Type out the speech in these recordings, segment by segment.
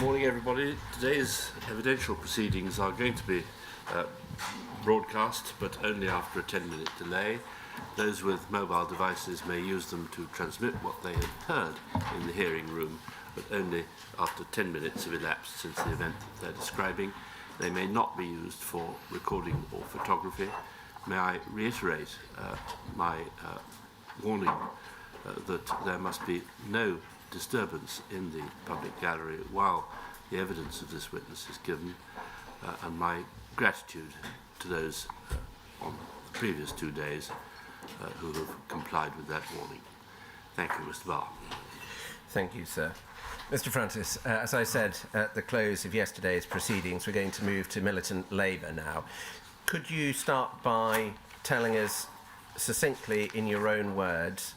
Morning, everybody. Today's evidential proceedings are going to be broadcast, but only after a 10-minute delay. Those with mobile devices may use them to transmit what they have heard in the hearing room, but only after 10 minutes have elapsed since the event that they're describing. They may not be used for recording or photography. May I reiterate my warning that there must be no disturbance in the public gallery while the evidence of this witness is given, and my gratitude to those on the previous 2 days who have complied with that warning. Thank you, Mr. Barr. Thank you, sir. Mr. Francis, as I said at the close of yesterday's proceedings, we're going to move to militant Labour now. Could you start by telling us succinctly, in your own words,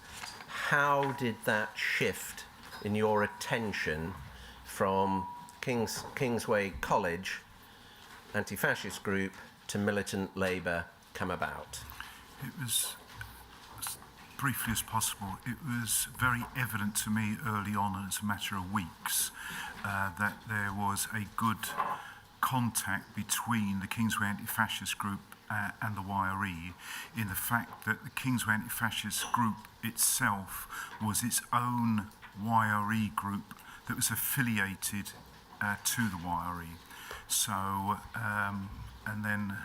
how did that shift in your attention from Kingsway College anti-fascist group to militant Labour come about? It was, as briefly as possible, it was very evident to me early on, and it's a matter of weeks, that there was a good contact between the Kingsway anti-fascist group and the YRE, in the fact that the Kingsway anti-fascist group itself was its own YRE group that was affiliated to the YRE. So, and then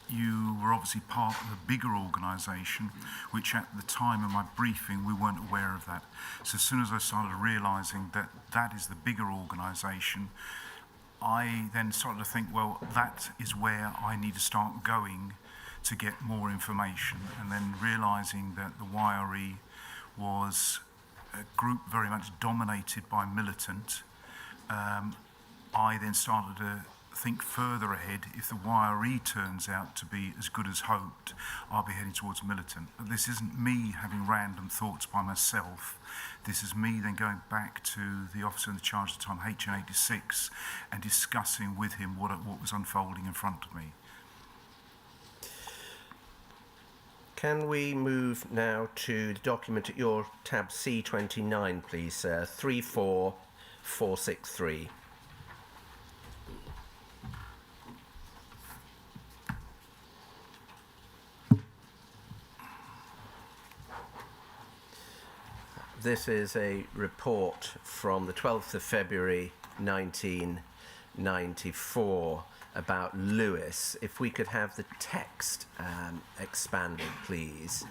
you were obviously part of a bigger organisation, which at the time of my briefing we weren't aware of that. So as soon as I started realising that that is the bigger organisation, I then started to think, well, that is where I need to start going to get more information. And then realising that the YRE was a group very much dominated by militant, I then started to think further ahead. If the YRE turns out to be as good as hoped, I'll be heading towards militant. But this isn't me having random thoughts by myself. This is me then going back to the officer in the charge at the time, HN86, and discussing with him what was unfolding in front of me. Can we move now to the document at your tab C29, please, sir? 34463. This is a report from the 12th of February 1994 about Lewis. If we could have the text expanded, please.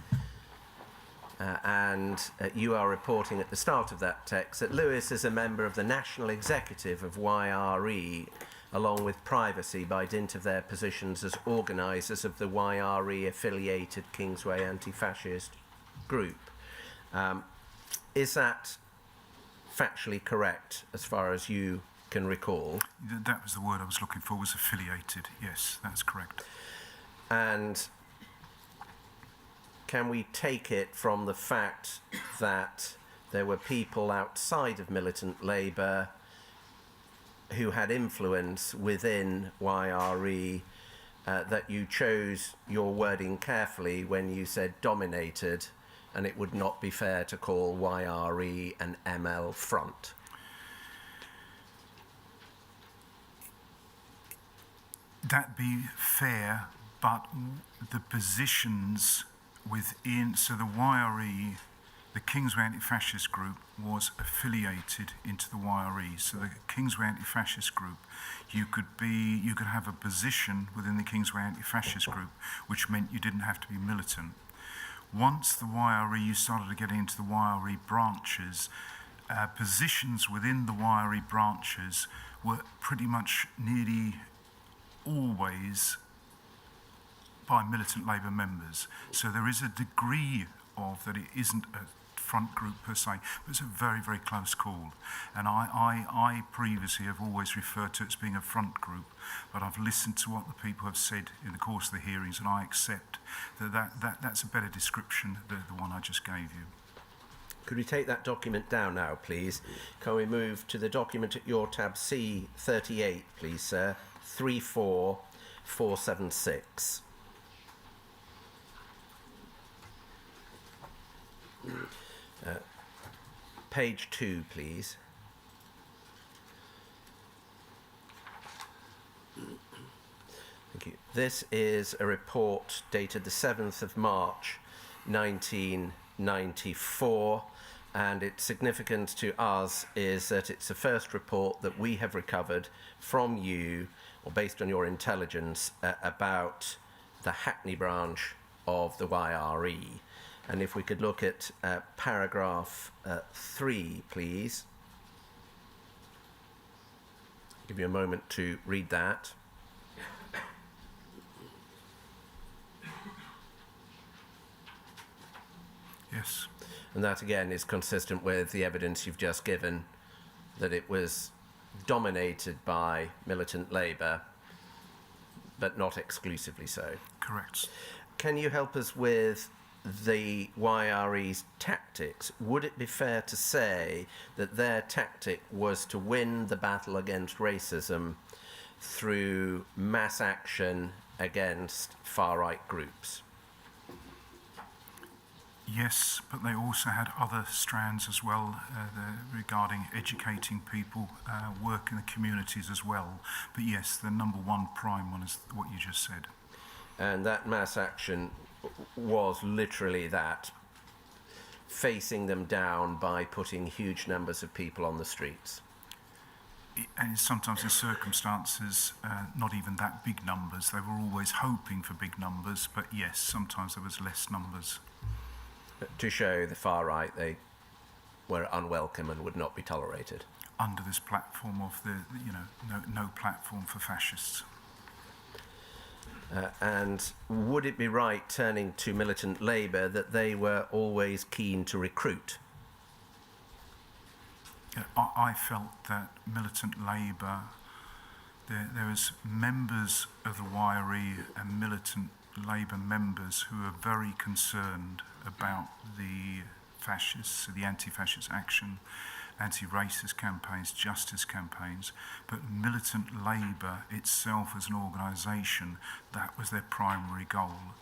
You are reporting at the start of that text that Lewis is a member of the National Executive of YRE, along with Privacy, by dint of their positions as organisers of the YRE-affiliated Kingsway anti-fascist group. Is that factually correct as far as you can recall? That was the word I was looking for, was affiliated. Yes, that's correct. And can we take it from the fact that there were people outside of militant Labour who had influence within YRE, that you chose your wording carefully when you said dominated, and it would not be fair to call YRE an ML front? That'd be fair, but the positions within, so the YRE, the Kingsway Anti-Fascist Group, was affiliated into the YRE. So the Kingsway Anti-Fascist Group, you could have a position within the Kingsway Anti-Fascist Group, which meant you didn't have to be militant. Once the YRE, you started to get into the YRE branches, positions within the YRE branches were pretty much nearly always by militant Labour members. So there is a degree of that it isn't a front group per se, but it's a very, very close call. And I previously have always referred to it as being a front group, but I've listened to what the people have said in the course of the hearings, and I accept that's a better description than the one I just gave you. Could we take that document down now, please? Can we move to the document at your tab C38, please, sir? 34476. Page 2, please. Thank you. This is a report dated the 7th of March 1994, and its significance to us is that it's the first report that we have recovered from you, or based on your intelligence, about the Hackney branch of the YRE. And if we could look at paragraph 3, please. Give you a moment to read that. Yes. And that, again, is consistent with the evidence you've just given, that it was dominated by militant Labour, but not exclusively so. Correct. Can you help us with the YRE's tactics? Would it be fair to say that their tactic was to win the battle against racism through mass action against far-right groups? Yes, but they also had other strands as well regarding educating people, work in the communities as well. But yes, the number one prime one is what you just said. And that mass action was literally that, facing them down by putting huge numbers of people on the streets. And sometimes in circumstances, not even that big numbers. They were always hoping for big numbers, but yes, sometimes there was less numbers. To show the far right they were unwelcome and would not be tolerated. Under this platform of no platform for fascists. And would it be right, turning to militant Labour, that they were always keen to recruit? I felt that militant Labour, there was members of the YRE and militant Labour members who are very concerned about the fascists, the anti-fascist action, anti-racist campaigns, justice campaigns, but militant Labour itself as an organisation, that was their primary goal.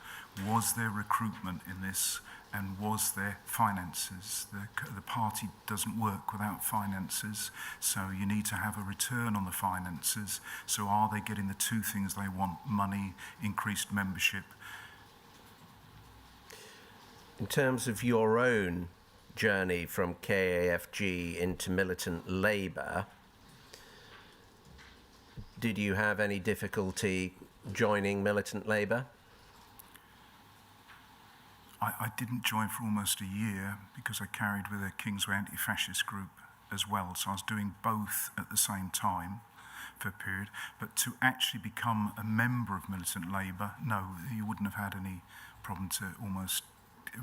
Was there recruitment in this, and was there finances? The party doesn't work without finances, so you need to have a return on the finances. So are they getting the two things they want? Money, increased membership. In terms of your own journey from KAFG into militant Labour, did you have any difficulty joining militant Labour? I didn't join for almost a year because I carried with a Kingsway anti-fascist group as well, so I was doing both at the same time for a period. But to actually become a member of militant Labour, no, you wouldn't have had any problem to almost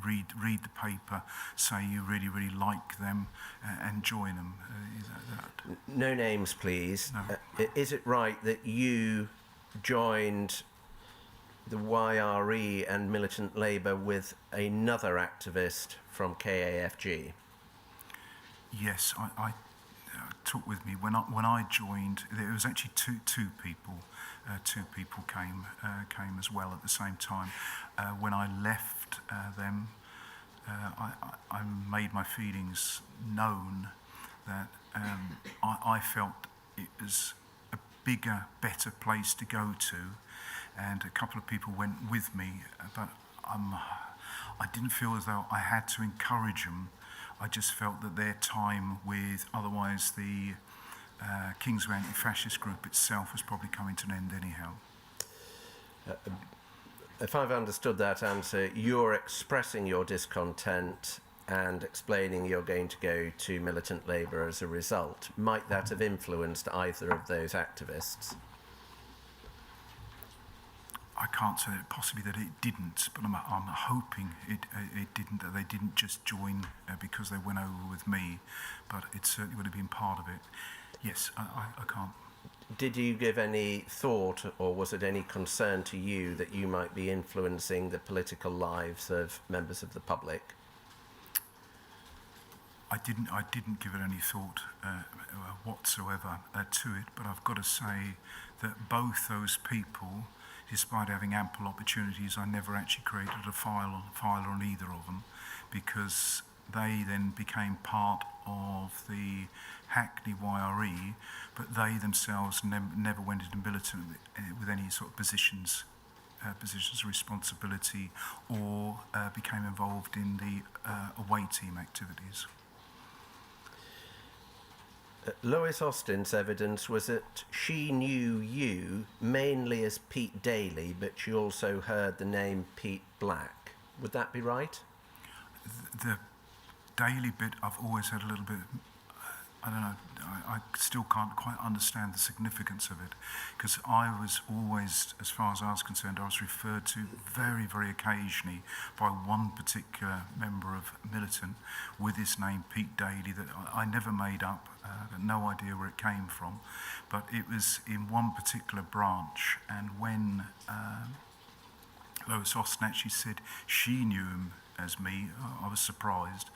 read the paper, say you really, really like them, and join them. No names, please. No. Is it right that you joined the YRE and militant Labour with another activist from KAFG? Yes, I took with me when I joined. There was actually two people. Two people came as well at the same time. When I left them, I made my feelings known that I felt it was a bigger, better place to go to, and a couple of people went with me, but I didn't feel as though I had to encourage them. I just felt that their time with otherwise the Kingsway anti-fascist group itself was probably coming to an end anyhow. If I've understood that answer, you're expressing your discontent and explaining you're going to go to militant Labour as a result. Might that have influenced either of those activists? I can't say that possibly that it didn't, but I'm hoping it didn't, that they didn't just join because they went over with me, but it certainly would have been part of it. Yes, I can't. Did you give any thought, or was it any concern to you that you might be influencing the political lives of members of the public? I didn't give it any thought whatsoever to it, but I've got to say that both those people, despite having ample opportunities, I never actually created a file on either of them, because they then became part of the Hackney YRE, but they themselves never went into militant with any sort of positions of responsibility, or became involved in the away team activities. Lois Austin's evidence was that she knew you mainly as Pete Daly, but she also heard the name Pete Black. Would that be right? The Daly bit, I've always had a little bit, I don't know, I still can't quite understand the significance of it, because I was always, as far as I was concerned, I was referred to very, very occasionally by one particular member of Militant with this name, Pete Daly, that I never made up, got no idea where it came from, but it was in one particular branch, and when Lois Austin actually said she knew him as me, I was surprised.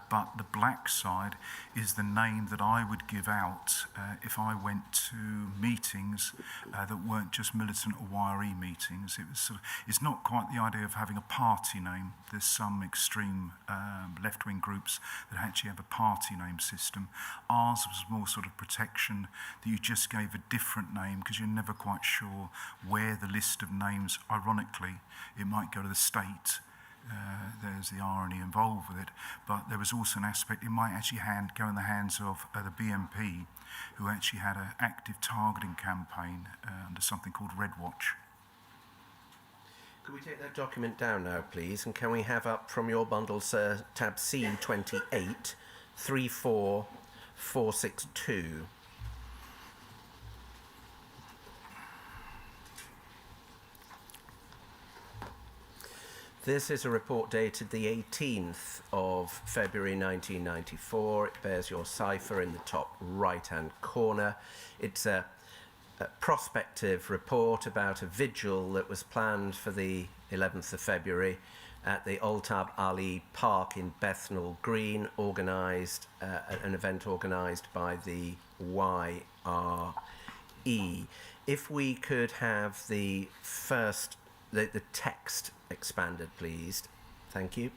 But the Black side is the name that I would give out if I went to meetings that weren't just militant or YRE meetings. It was sort of, it's not quite the idea of having a party name. There's some extreme left-wing groups that actually have a party name system. Ours was more sort of protection, that you just gave a different name because you're never quite sure where the list of names, ironically, it might go to the state. There's the irony involved with it, but there was also an aspect, it might actually go in the hands of the BNP, who actually had an active targeting campaign under something called Red Watch. Could we take that document down now, please? And can we have up from your bundle, sir, tab C28, 34462. This is a report dated the 18th of February 1994. It bears your cipher in the top right-hand corner. It's a prospective report about a vigil that was planned for the 11th of February at the Altab Ali Park in Bethnal Green, organised, an event organised by the YRE. If we could have the first, the text expanded, please. Thank you.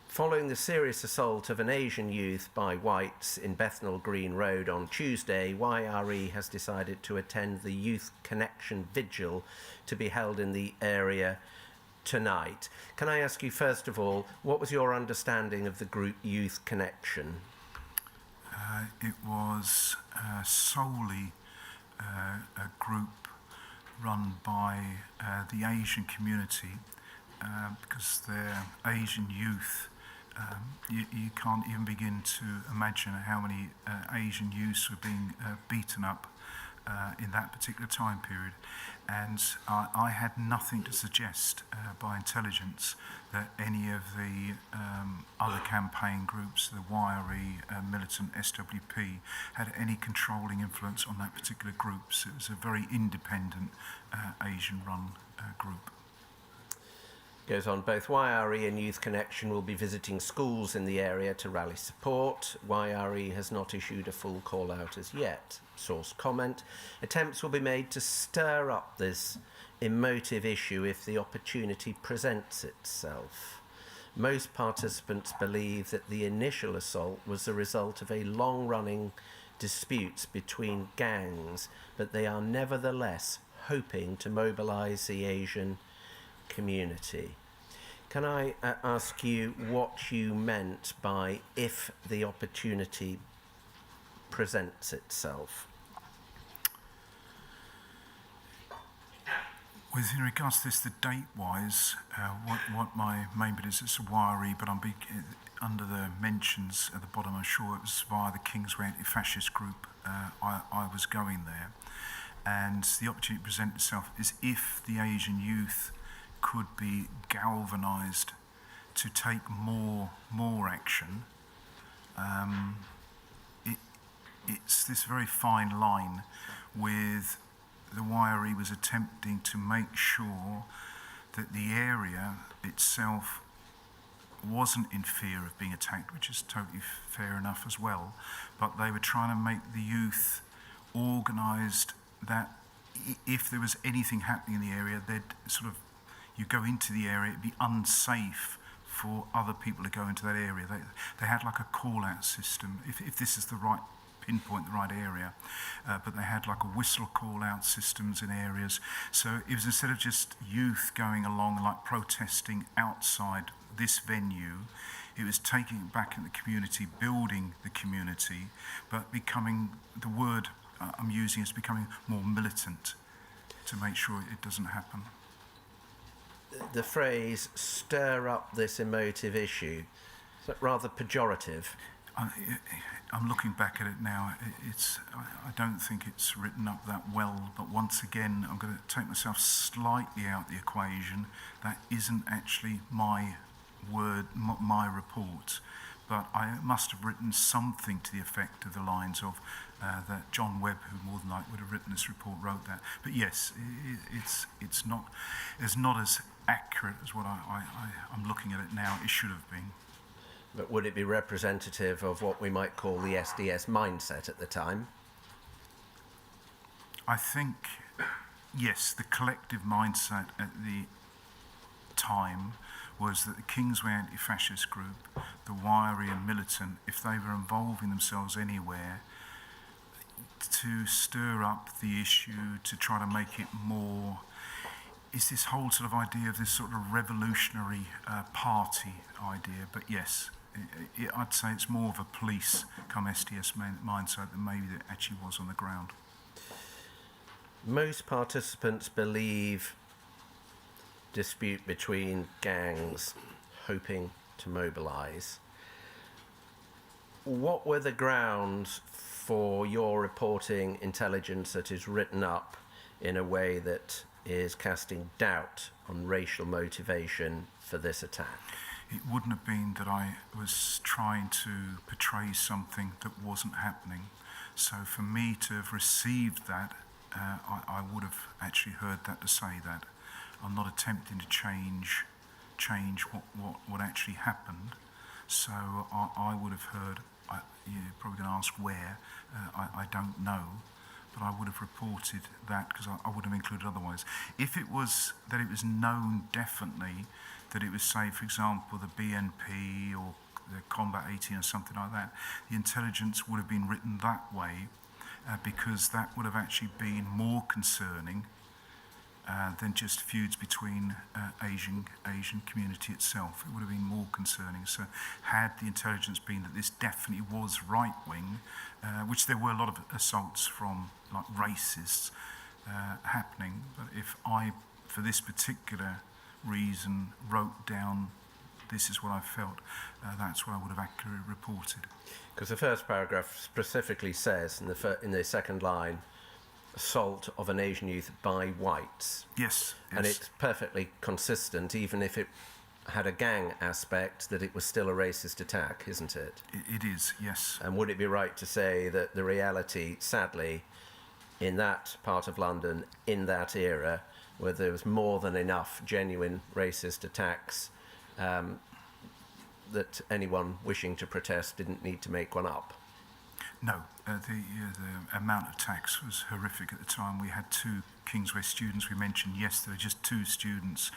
Following the serious assault of an Asian youth by whites in Bethnal Green Road on Tuesday, YRE has decided to attend the Youth Connection Vigil to be held in the area tonight. Can I ask you, first of all, what was your understanding of the group Youth Connection? It was solely a group run by the Asian community, because they're Asian youth. You can't even begin to imagine how many Asian youths were being beaten up in that particular time period. And I had nothing to suggest by intelligence that any of the other campaign groups, the YRE, Militant, SWP, had any controlling influence on that particular group. So it was a very independent Asian-run group. Goes on, both YRE and Youth Connection will be visiting schools in the area to rally support. YRE has not issued a full call-out as yet. Source comment, attempts will be made to stir up this emotive issue if the opportunity presents itself. Most participants believe that the initial assault was the result of a long-running disputes between gangs, but they are nevertheless hoping to mobilise the Asian community. Can I ask you what you meant by if the opportunity presents itself? With in regards to this, the date-wise, what my main bit is, it's a YRE, but I'm under the mentions at the bottom, I'm sure it was via the Kingsway Anti-Fascist Group, I was going there. And the opportunity to present itself is if the Asian youth could be galvanised to take more action. It's this very fine line with the YRE was attempting to make sure that the area itself wasn't in fear of being attacked, which is totally fair enough as well, but they were trying to make the youth organised that if there was anything happening in the area, they'd sort of, you go into the area, it'd be unsafe for other people to go into that area. They had like a call-out system, if this is the right pinpoint, the right area, but they had like a whistle call-out systems in areas. So it was, instead of just youth going along and like protesting outside this venue, it was taking it back in the community, building the community, but becoming, the word I'm using is becoming more militant to make sure it doesn't happen. The phrase "stir up this emotive issue," is that rather pejorative? I'm looking back at it now. I don't think it's written up that well, but once again, I'm going to take myself slightly out of the equation. That isn't actually my word, my report, but I must have written something to the effect of the lines of that John Webb, who more than likely would have written this report, wrote that. But yes, it's not as accurate as what I'm looking at it now. It should have been. But would it be representative of what we might call the SDS mindset at the time? I think, yes, the collective mindset at the time was that the Kingsway Anti-Fascist Group, the wiry and militant, if they were involving themselves anywhere, to stir up the issue, to try to make it more, is this whole sort of idea of this sort of revolutionary party idea. But yes, I'd say it's more of a police come SDS mindset than maybe it actually was on the ground. Most participants believe dispute between gangs hoping to mobilise. What were the grounds for your reporting intelligence that is written up in a way that is casting doubt on racial motivation for this attack? It wouldn't have been that I was trying to portray something that wasn't happening. So for me to have received that, I would have actually heard that to say that. I'm not attempting to change what actually happened. So I would have heard, you're probably going to ask where, I don't know, but I would have reported that because I would have included otherwise. If it was that it was known definitely that it was, say, for example, the BNP or the Combat 18 or something like that, the intelligence would have been written that way because that would have actually been more concerning than just feuds between Asian community itself. It would have been more concerning. So had the intelligence been that this definitely was right-wing, which there were a lot of assaults from like racists happening, but if I, for this particular reason, wrote down this is what I felt, that's what I would have accurately reported. Because the first paragraph specifically says in the second line, assault of an Asian youth by whites. Yes. And it's perfectly consistent, even if it had a gang aspect, that it was still a racist attack, isn't it? It is, yes. And would it be right to say that the reality, sadly, in that part of London, in that era, where there was more than enough genuine racist attacks, that anyone wishing to protest didn't need to make one up? No, the amount of attacks was horrific at the time. We had 2 Kingsway students we mentioned yesterday, just 2 students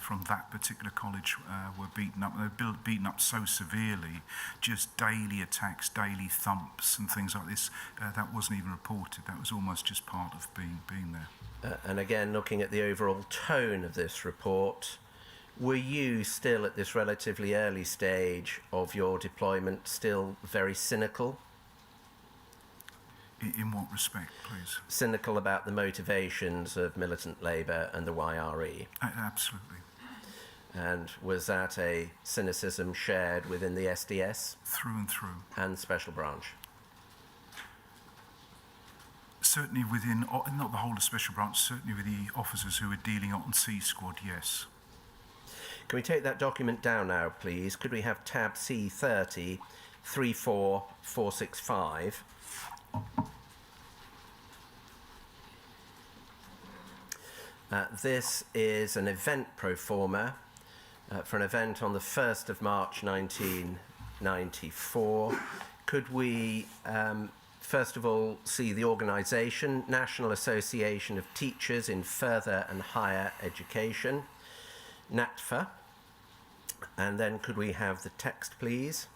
from that particular college were beaten up. They were beaten up so severely, just daily attacks, daily thumps and things like this. That wasn't even reported. That was almost just part of being there. And again, looking at the overall tone of this report, were you still at this relatively early stage of your deployment still very cynical? In what respect, please? Cynical about the motivations of militant Labour and the YRE? Absolutely. And was that a cynicism shared within the SDS? Through and through. And Special Branch? Certainly within, not the whole of Special Branch, certainly with the officers who were dealing on C Squad, yes. Can we take that document down now, please? Could we have tab C30 34465? This is an event pro forma for an event on the 1st of March 1994. Could we first of all see the organisation, National Association of Teachers in Further and Higher Education, NATFA, And then could we have the text, please?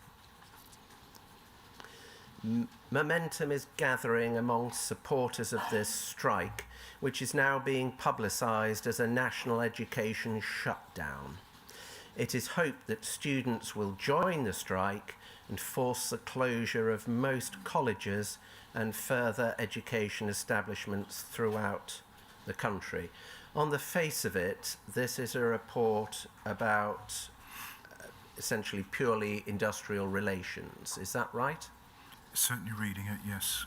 Momentum is gathering amongst supporters of this strike, which is now being publicised as a national education shutdown. It is hoped that students will join the strike and force the closure of most colleges and further education establishments throughout the country. On the face of it, this is a report about essentially purely industrial relations. Is that right? Certainly reading it, yes.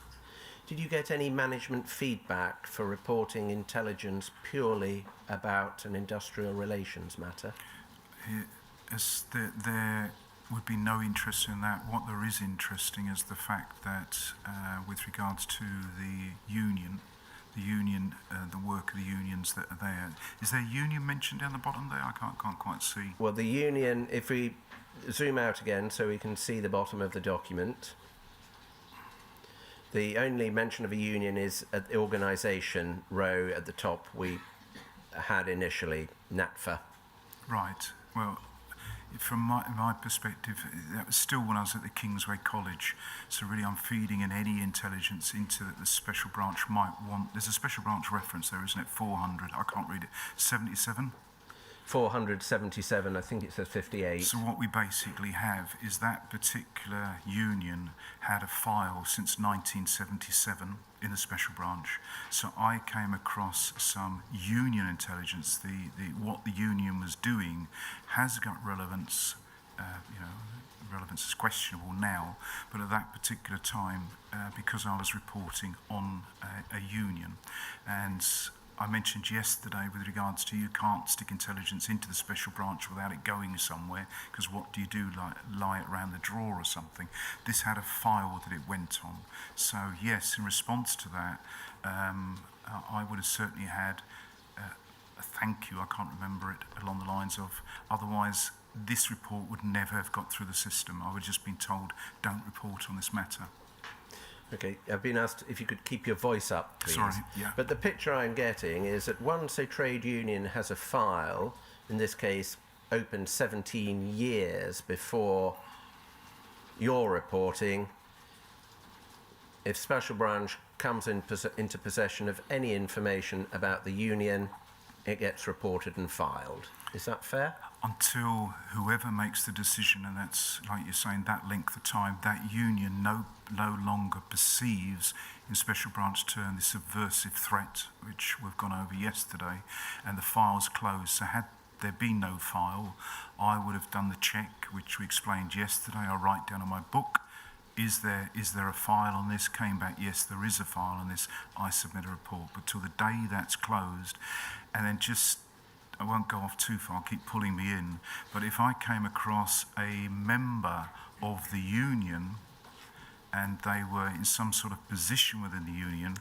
Did you get any management feedback for reporting intelligence purely about an industrial relations matter? As there would be no interest in that. What there is interesting is the fact that with regards to the work of the unions that are there. Is there union mentioned down the bottom there? I can't quite see. Well, the union, if we zoom out again so we can see the bottom of the document, the only mention of a union is at the organisation row at the top we had initially, NATFA. Right. Well, from my perspective, that was still when I was at the Kingsway College. So really I'm feeding in any intelligence into that the special branch might want. There's a special branch reference there, isn't it? 400, I can't read it. 77? 477, I think it says 58. So what we basically have is that particular union had a file since 1977 in the special branch. So I came across some union intelligence. What the union was doing has got relevance. Relevance is questionable now, but at that particular time, because I was reporting on a union, and I mentioned yesterday with regards to you can't stick intelligence into the special branch without it going somewhere, because what do you do, like lie it around the drawer or something? This had a file that it went on. So yes, in response to that, I would have certainly had a thank you, I can't remember it, along the lines of, otherwise this report would never have got through the system. I would have just been told, don't report on this matter. Okay, I've been asked if you could keep your voice up, please. Sorry, yeah. But the picture I'm getting is that once a trade union has a file, in this case, opened 17 years before your reporting, if Special Branch comes into possession of any information about the union, it gets reported and filed. Is that fair? Until whoever makes the decision, and that's, like you're saying, that length of time, that union no longer perceives, in special branch term, this subversive threat, which we've gone over yesterday, and the file's closed. So had there been no file, I would have done the check, which we explained yesterday. I write down in my book, is there a file on this? Came back, yes, there is a file on this. I submit a report. But till the day that's closed, and then just, I won't go off too far, keep pulling me in, but if I came across a member of the union and they were in some sort of position within the union,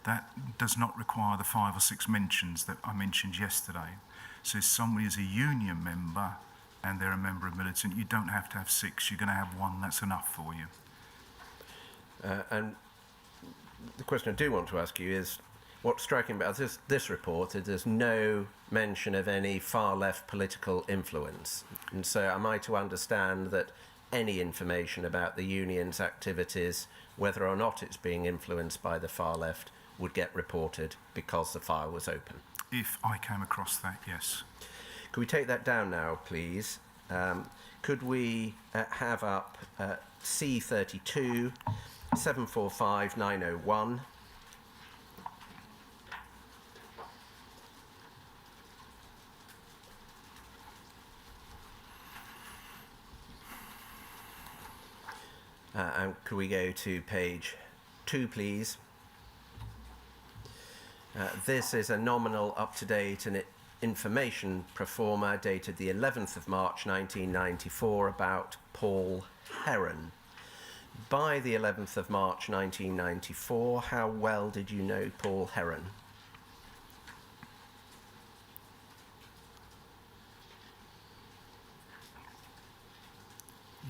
that does not require the 5 or 6 mentions that I mentioned yesterday. So if somebody is a union member and they're a member of Militant, you don't have to have 6, you're going to have 1, that's enough for you. And the question I do want to ask you is, what's striking about this report is there's no mention of any far-left political influence. And so am I to understand that any information about the union's activities, whether or not it's being influenced by the far left, would get reported because the file was open? If I came across that, yes. Could we take that down now, please? Could we have up C32 745 901? And could we go to page 2, please? This is a nominal, up-to-date and information proforma dated the 11th of March 1994 about Paul Heron. By the 11th of March 1994, how well did you know Paul Heron?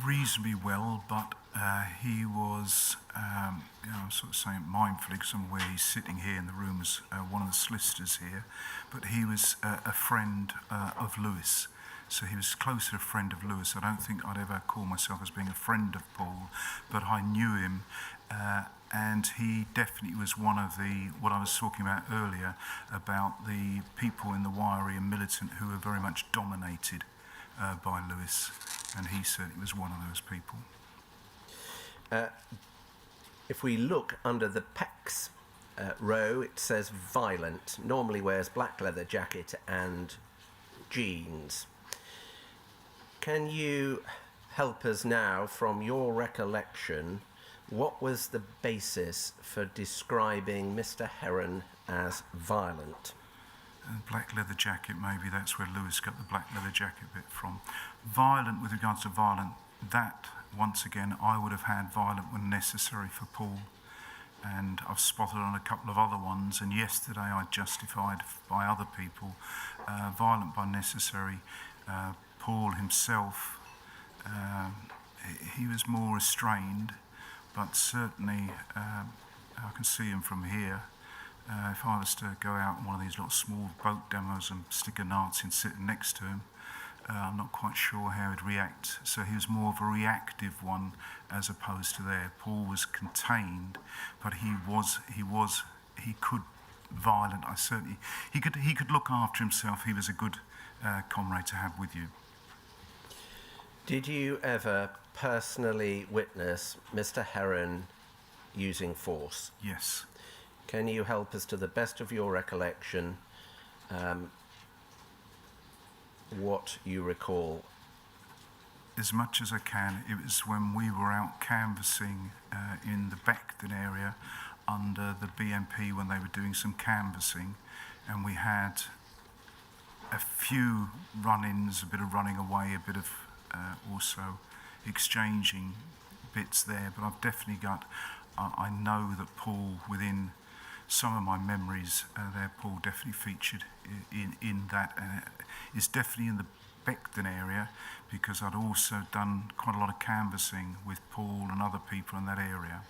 Reasonably well, but he was, I'm sort of saying mindfully because I'm aware he's sitting here in the room as one of the solicitors here, but he was a friend of Lewis. So he was closer a friend of Lewis. I don't think I'd ever call myself as being a friend of Paul, but I knew him, and he definitely was one of the, what I was talking about earlier, about the people in the wiry and militant who were very much dominated by Lewis, and he certainly was one of those people. If we look under the pecs row, it says violent, normally wears black leather jacket and jeans. Can you help us now, from your recollection, what was the basis for describing Mr. Heron as violent? Black leather jacket, maybe that's where Lewis got the black leather jacket bit from. Violent, with regards to violent, that, once again, I would have had violent when necessary for Paul. And I've spotted on a couple of other ones, and yesterday I justified by other people, violent by necessary. Paul himself, he was more restrained, but certainly I can see him from here. If I was to go out on one of these little small boat demos and stick a Nazi and sitting next to him, I'm not quite sure how he'd react. So he was more of a reactive one as opposed to there. Paul was contained, but he could violent. He could look after himself. He was a good comrade to have with you. Did you ever personally witness Mr. Heron using force? Yes. Can you help us, to the best of your recollection, what you recall? As much as I can. It was when we were out canvassing in the Beckton area under the BNP when they were doing some canvassing, and we had a few run-ins, a bit of running away, a bit of also exchanging bits there. But I've definitely got, I know that Paul, within some of my memories there, Paul definitely featured in that. Is definitely in the Beckton area, because I'd also done quite a lot of canvassing with Paul and other people in that area.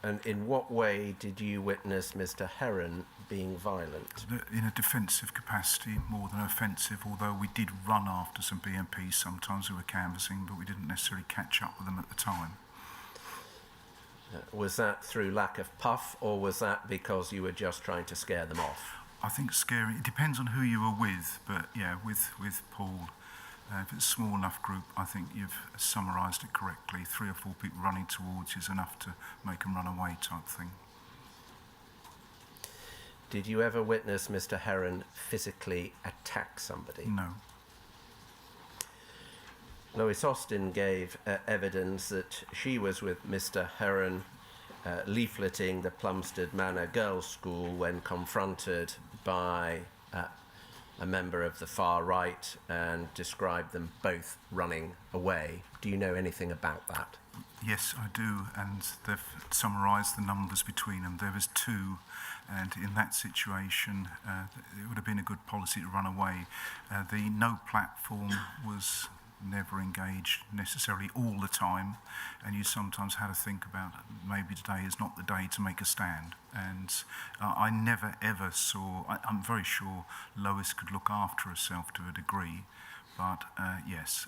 And in what way did you witness Mr. Heron being violent? In a defensive capacity more than offensive, although we did run after some BMPs sometimes we were canvassing, but we didn't necessarily catch up with them at the time. Was that through lack of puff, or was that because you were just trying to scare them off? I think scary, it depends on who you were with, but yeah, with Paul, if it's a small enough group, I think you've summarised it correctly. 3 or 4 people running towards you is enough to make them run away, type thing. Did you ever witness Mr. Heron physically attack somebody? No. Lois Austin gave evidence that she was with Mr. Heron leafleting the Plumstead Manor Girls' School when confronted by a member of the far right, and described them both running away. Do you know anything about that? Yes, I do, and they've summarised the numbers between them. There was 2, and in that situation, it would have been a good policy to run away. The no platform was never engaged necessarily all the time, and you sometimes had to think about maybe today is not the day to make a stand. And I never ever saw, I'm very sure Lois could look after herself to a degree, but yes,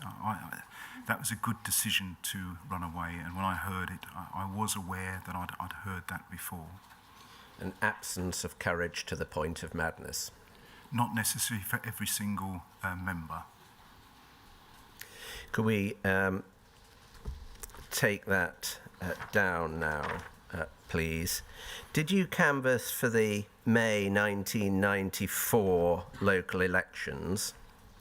that was a good decision to run away, and when I heard it, I was aware that I'd heard that before. An absence of courage to the point of madness. Not necessarily for every single member. Could we take that down now, please? Did you canvass for the May 1994 local elections?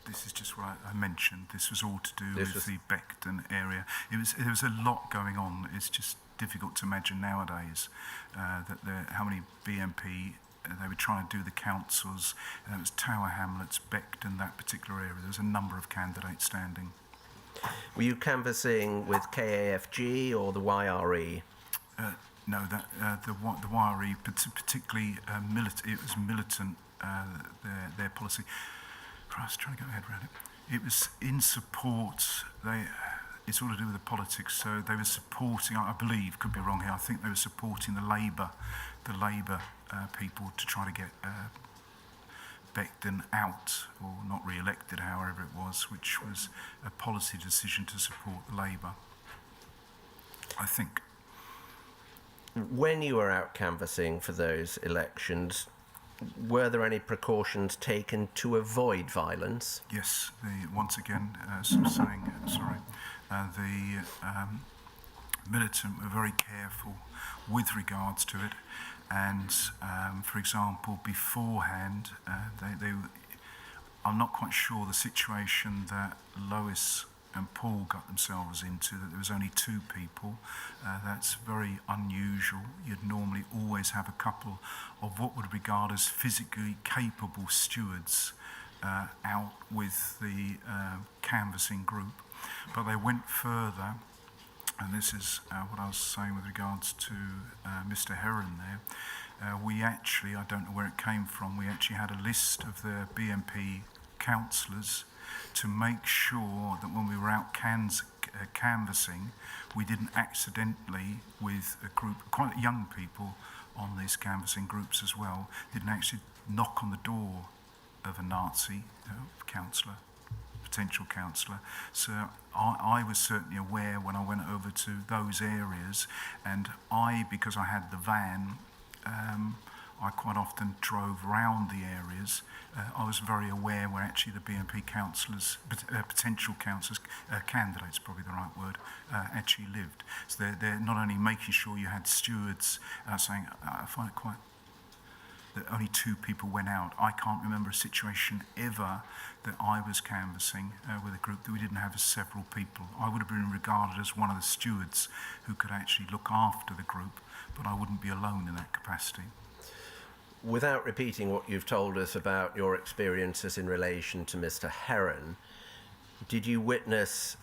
This is just what I mentioned. This was all to do with the Beckton area. There was a lot going on. It's just difficult to imagine nowadays how many BMP they were trying to do the councils. It was Tower Hamlets, Beckton, that particular area. There was a number of candidates standing. Were you canvassing with KAFG or the YRE? No, the YRE, particularly it was militant, their policy. I was trying to get my head around it. It was in support. It's all to do with the politics. So they were supporting, I believe, could be wrong here, I think they were supporting the Labour people to try to get Beckton out, or not re-elected, however it was, which was a policy decision to support Labour, I think. When you were out canvassing for those elections, were there any precautions taken to avoid violence? Yes, once again, the militant were very careful with regards to it, and for example, beforehand, I'm not quite sure the situation that Lois and Paul got themselves into, that there was only 2 people. That's very unusual. You'd normally always have a couple of what would regard as physically capable stewards out with the canvassing group. But they went further, and this is what I was saying with regards to Mr. Heron there. We actually, I don't know where it came from, we actually had a list of the BNP councillors to make sure that when we were out canvassing, we didn't accidentally, with a group, quite young people on these canvassing groups as well, didn't actually knock on the door of a Nazi councillor, potential councillor. So I was certainly aware when I went over to those areas, and because I had the van, I quite often drove round the areas. I was very aware where actually the BNP councillors, potential councillors, candidates, probably the right word, actually lived. So they're not only making sure you had stewards saying, I find it quite, that only 2 people went out. I can't remember a situation ever that I was canvassing with a group that we didn't have several people. I would have been regarded as one of the stewards who could actually look after the group, but I wouldn't be alone in that capacity. Without repeating what you've told us about your experiences in relation to Mr. Heron, did you witness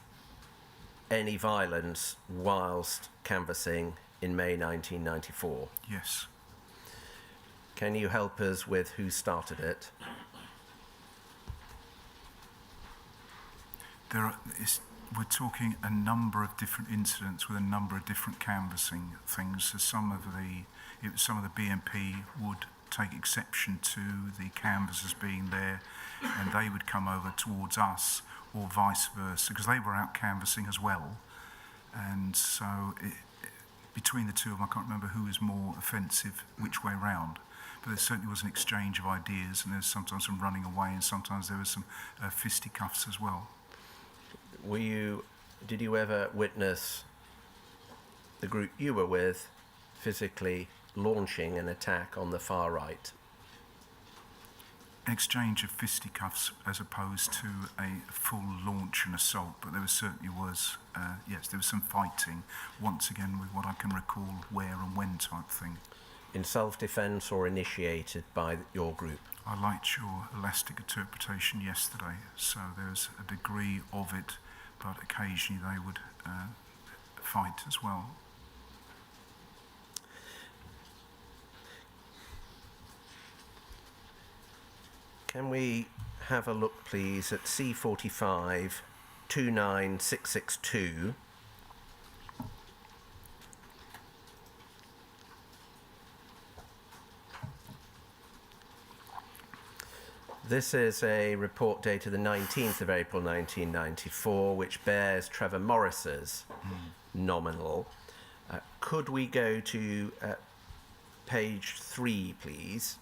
any violence whilst canvassing in May 1994? Yes. Can you help us with who started it? We're talking a number of different incidents with a number of different canvassing things. So some of the BNP would take exception to the canvassers being there, and they would come over towards us, or vice versa, because they were out canvassing as well. And so between the 2 of them, I can't remember who was more offensive which way round. But there certainly was an exchange of ideas, and there's sometimes some running away, and sometimes there was some fisticuffs as well. Did you ever witness the group you were with physically launching an attack on the far right? An exchange of fisticuffs as opposed to a full launch and assault, but there certainly was, yes, there was some fighting, once again with what I can recall where and when type thing. In self-defence or initiated by your group? I liked your elastic interpretation yesterday, so there's a degree of it, but occasionally they would fight as well. Can we have a look, please, at C45 29662? This is a report dated the 19th of April 1994, which bears Trevor Morris's nominal. Could we go to page 3, please?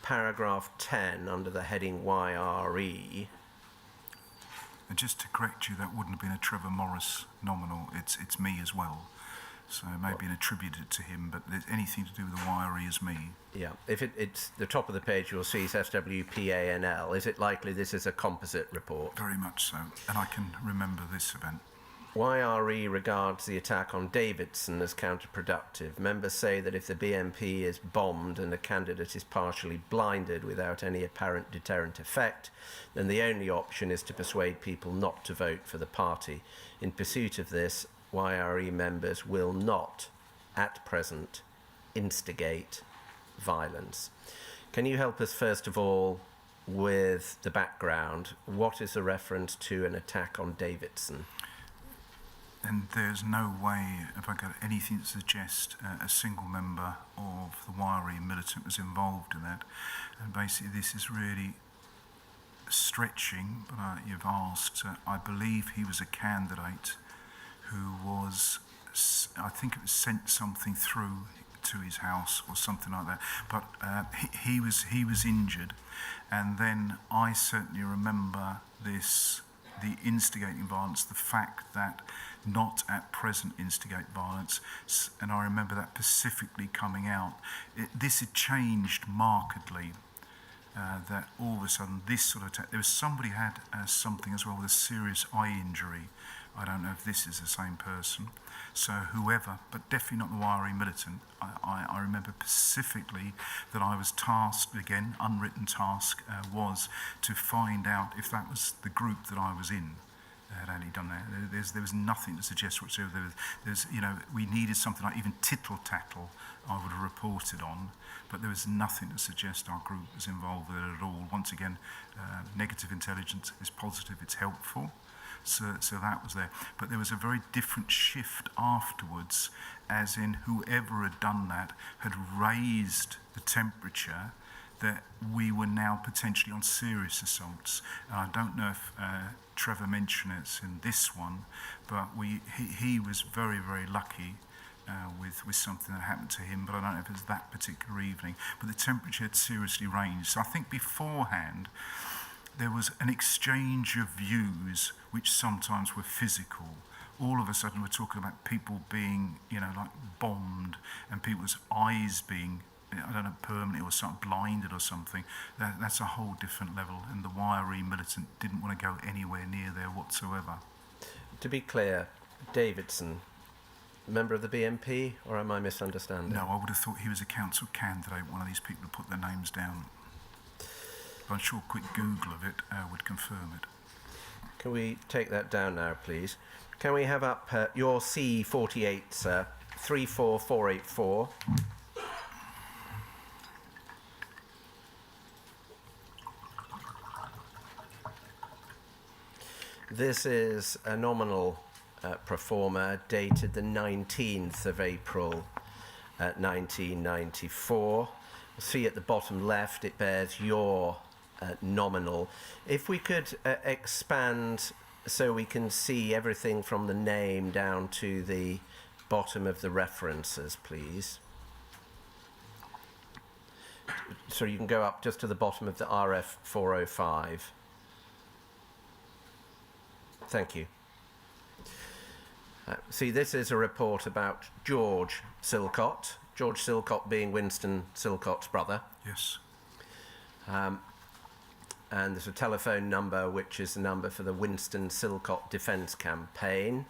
Paragraph 10 under the heading YRE. And just to correct you, that wouldn't have been a Trevor Morris nominal. It's me as well. So it may have been attributed to him, but anything to do with the YRE is me. Yeah, if it's the top of the page, you'll see SWPANL. Is it likely this is a composite report? Very much so, and I can remember this event. YRE regards the attack on Davidson as counterproductive. Members say that if the BNP is bombed and the candidate is partially blinded without any apparent deterrent effect, then the only option is to persuade people not to vote for the party. In pursuit of this, YRE members will not, at present, instigate violence. Can you help us, first of all, with the background? What is the reference to an attack on Davidson? and there's no way, if I got anything to suggest a single member of the Wiry militant was involved in that. And basically this is really stretching, but you've asked, I believe he was a candidate who was, I think it was sent something through to his house or something like that, but he was injured. And then I certainly remember this, the instigating violence, the fact that not at present instigate violence, and I remember that specifically coming out. This had changed markedly, that all of a sudden this sort of there was somebody had something as well with a serious eye injury. I don't know if this is the same person. So whoever, but definitely not the Wiry militant. I remember specifically that I was tasked, again, unwritten task, was to find out if that was the group that I was in. Had only done that. There was nothing to suggest whatsoever. There's, you know, we needed something like even tittle-tattle I would have reported on, but there was nothing to suggest our group was involved with it at all. Once again, negative intelligence is positive, it's helpful. So that was there. But there was a very different shift afterwards, as in whoever had done that had raised the temperature that we were now potentially on serious assaults. And I don't know if Trevor mentioned it in this one, but he was very, very lucky with something that happened to him, but I don't know if it was that particular evening. But the temperature had seriously ranged. So I think beforehand, there was an exchange of views which sometimes were physical. All of a sudden we're talking about people being, you know, like bombed, and people's eyes being, I don't know, permanently or something, blinded or something. That's a whole different level, and the Wiry militant didn't want to go anywhere near there whatsoever. To be clear, Davidson, member of the BNP, or am I misunderstanding? No, I would have thought he was a council candidate, one of these people who put their names down. I'm sure a quick Google of it would confirm it. Can we take that down now, please? Can we have up your C48, sir, 34484? This is a nominal proforma dated the 19th of April 1994. See at the bottom left, it bears your nominal. If we could expand so we can see everything from the name down to the bottom of the references, please. So you can go up just to the bottom of the RF 405. Thank you. See, this is a report about George Silcott. George Silcott being Winston Silcott's brother. Yes. And there's a telephone number, which is the number for the Winston Silcott Defence Campaign.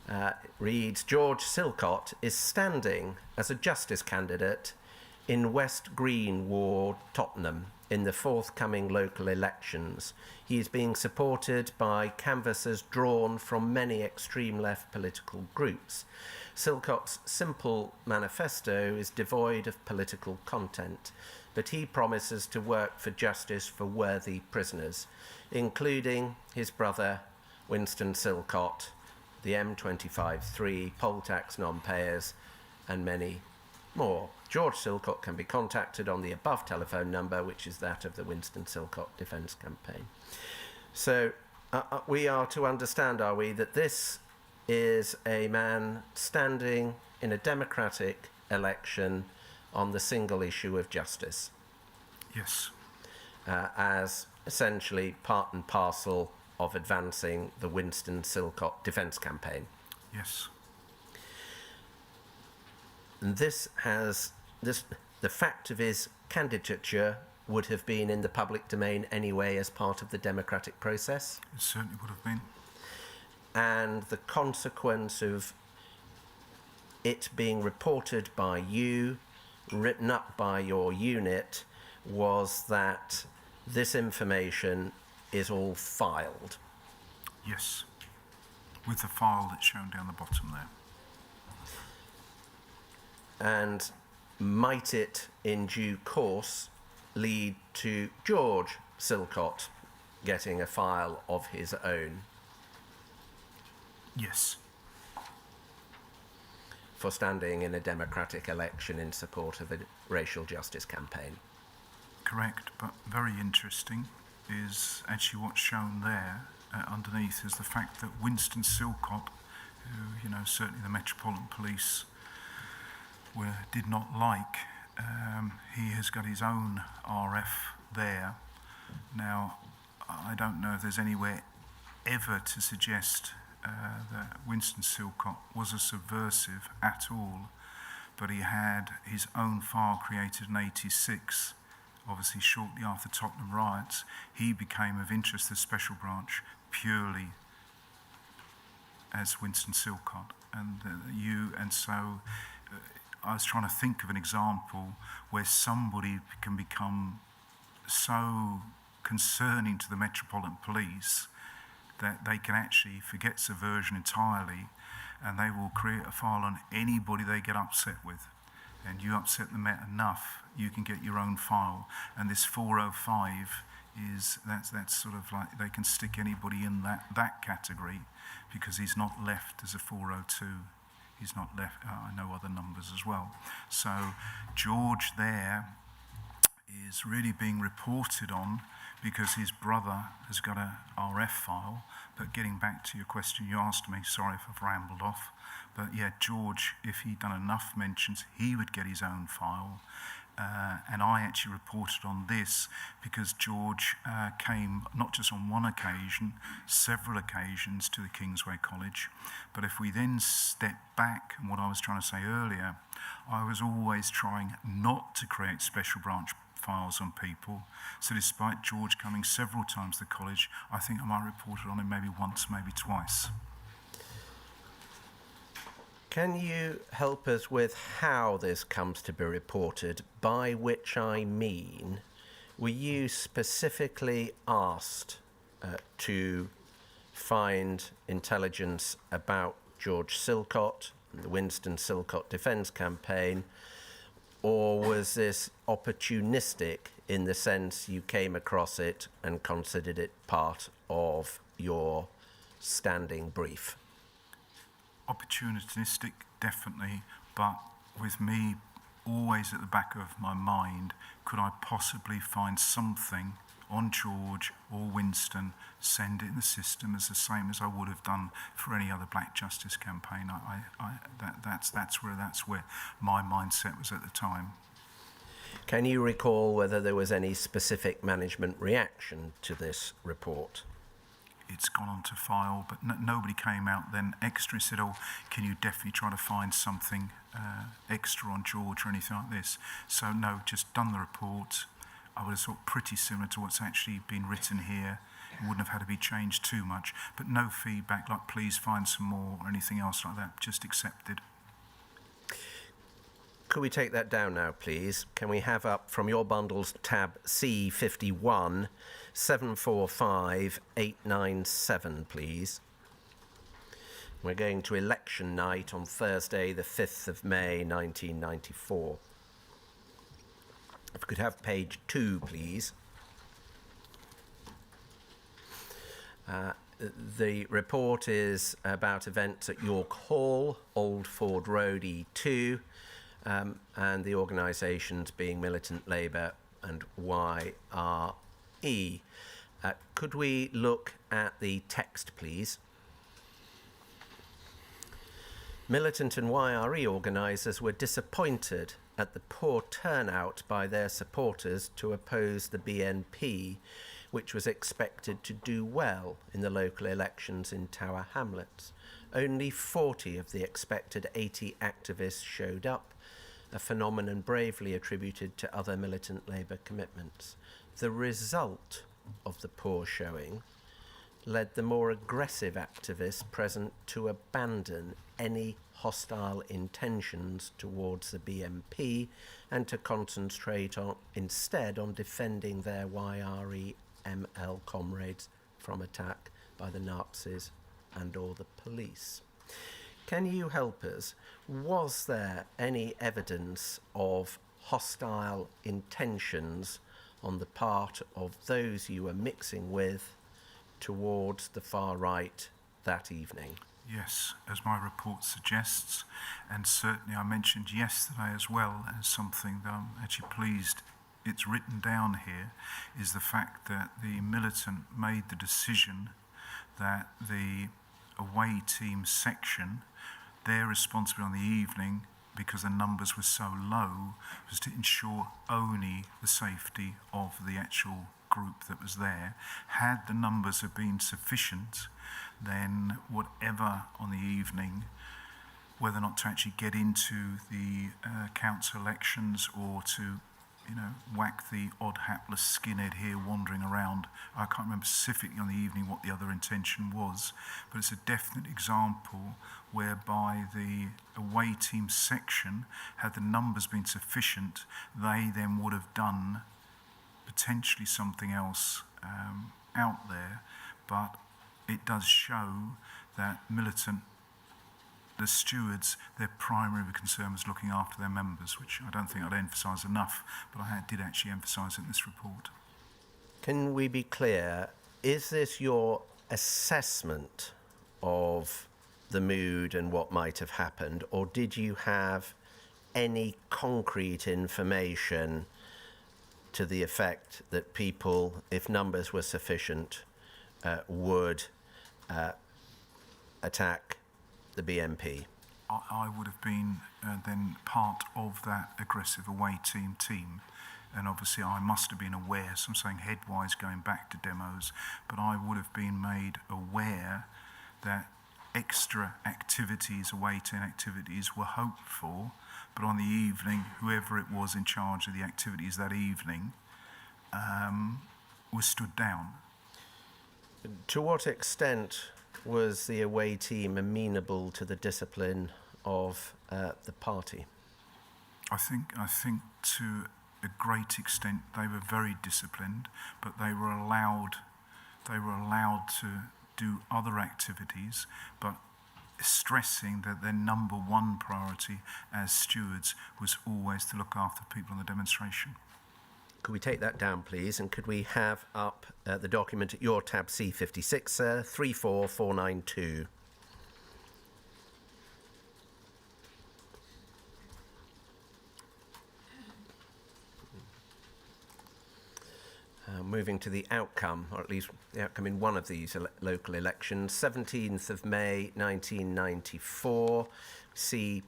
It reads, George Silcott is standing as a justice candidate in West Green Ward, Tottenham, in the forthcoming local elections. He is being supported by canvassers drawn from many extreme left political groups. Silcott's simple manifesto is devoid of political content, but he promises to work for justice for worthy prisoners, including his brother Winston Silcott, the M25-3, poll tax non-payers, and many more. George Silcott can be contacted on the above telephone number, which is that of the Winston Silcott Defence Campaign. So we are to understand, are we, that this is a man standing in a democratic election on the single issue of justice. Yes. As essentially part and parcel of advancing the Winston Silcott Defence Campaign. Yes. And the fact of his candidature would have been in the public domain anyway as part of the democratic process. It certainly would have been. And the consequence of it being reported by you, written up by your unit, was that this information is all filed. Yes. With the file that's shown down the bottom there. And might it, in due course, lead to George Silcott getting a file of his own? Yes. for standing in a democratic election in support of a racial justice campaign. Correct, but very interesting is actually what's shown there underneath is the fact that Winston Silcott, who, certainly the Metropolitan Police did not like, he has got his own RF there. Now, I don't know if there's anywhere ever to suggest that Winston Silcott was a subversive at all, but he had his own file created in '86, obviously shortly after Tottenham riots. He became of interest to the Special Branch purely as Winston Silcott. And so I was trying to think of an example where somebody can become so concerning to the Metropolitan Police that they can actually forget subversion entirely, and they will create a file on anybody they get upset with. And you upset them enough, you can get your own file. And this 405 that's sort of like they can stick anybody in that category, because he's not left as a 402. He's not left. I know other numbers as well. So George there is really being reported on because his brother has got a RF file. But getting back to your question you asked me, sorry if I've rambled off, but yeah, George, if he'd done enough mentions, he would get his own file. And I actually reported on this because George came not just on one occasion, several occasions to the Kingsway College. But if we then step back, and what I was trying to say earlier, I was always trying not to create special branch files on people. So despite George coming several times to the college, I think I might have reported on him maybe once, maybe twice. Can you help us with how this comes to be reported, by which I mean, were you specifically asked to find intelligence about George Silcott and the Winston Silcott Defence Campaign, or was this opportunistic in the sense you came across it and considered it part of your standing brief? Opportunistic, definitely, but with me always at the back of my mind, could I possibly find something on George or Winston, send it in the system as the same as I would have done for any other Black Justice campaign. That's where my mindset was at the time. Can you recall whether there was any specific management reaction to this report? It's gone on to file, but nobody came out then extra and said, oh, can you definitely try to find something extra on George or anything like this? So no, just done the report. I would have thought pretty similar to what's actually been written here. It wouldn't have had to be changed too much, but no feedback like please find some more or anything else like that, just accepted. Could we take that down now, please? Can we have up from your bundles tab C51 745897, please? We're going to election night on Thursday, the 5th of May, 1994. If we could have page 2, please. The report is about events at York Hall, Old Ford Road E2, and the organisations being Militant Labour and YRE. Could we look at the text, please? Militant and YRE organisers were disappointed at the poor turnout by their supporters to oppose the BNP, which was expected to do well in the local elections in Tower Hamlets. Only 40 of the expected 80 activists showed up, a phenomenon bravely attributed to other militant Labour commitments. The result of the poor showing led the more aggressive activists present to abandon any hostile intentions towards the BNP and to concentrate instead on defending their YRE-ML comrades from attack by the Nazis and or the police. Can you help us? Was there any evidence of hostile intentions on the part of those you were mixing with towards the far right that evening? Yes, as my report suggests, and certainly I mentioned yesterday as well as something that I'm actually pleased it's written down here, is the fact that the militant made the decision that the away team section, their responsibility on the evening, because the numbers were so low, was to ensure only the safety of the actual group that was there. Had the numbers have been sufficient, then whatever on the evening, whether or not to actually get into the council elections or to, whack the odd hapless skinhead here wandering around. I can't remember specifically on the evening what the other intention was, but it's a definite example whereby the away team section, had the numbers been sufficient, they then would have done potentially something else out there, but it does show that militant, the stewards, their primary concern was looking after their members, which I don't think I'd emphasise enough, but I did actually emphasise it in this report. Can we be clear, is this your assessment of the mood and what might have happened, or did you have any concrete information to the effect that people, if numbers were sufficient, would attack the BNP? I would have been then part of that aggressive away team, and obviously I must have been aware, so I'm saying headwise going back to demos, but I would have been made aware that extra activities, away team activities, were hoped for, but on the evening, whoever it was in charge of the activities that evening was stood down. To what extent was the away team amenable to the discipline of the party? I think to a great extent they were very disciplined, but they were allowed to do other activities, but stressing that their number one priority as stewards was always to look after people on the demonstration. Could we take that down, please? And could we have up the document at your tab C56, sir, 34492. Moving to the outcome, or at least the outcome in one of these local elections, 17th of May 1994. See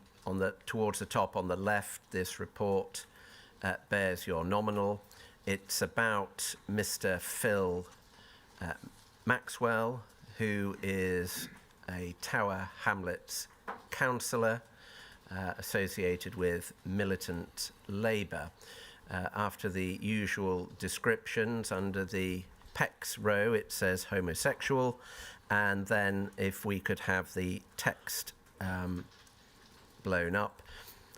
towards the top on the left, this report bears your nominal. It's about Mr. Phil Maxwell, who is a Tower Hamlets councillor associated with militant Labour. After the usual descriptions, under the PECs row it says homosexual, and then if we could have the text blown up.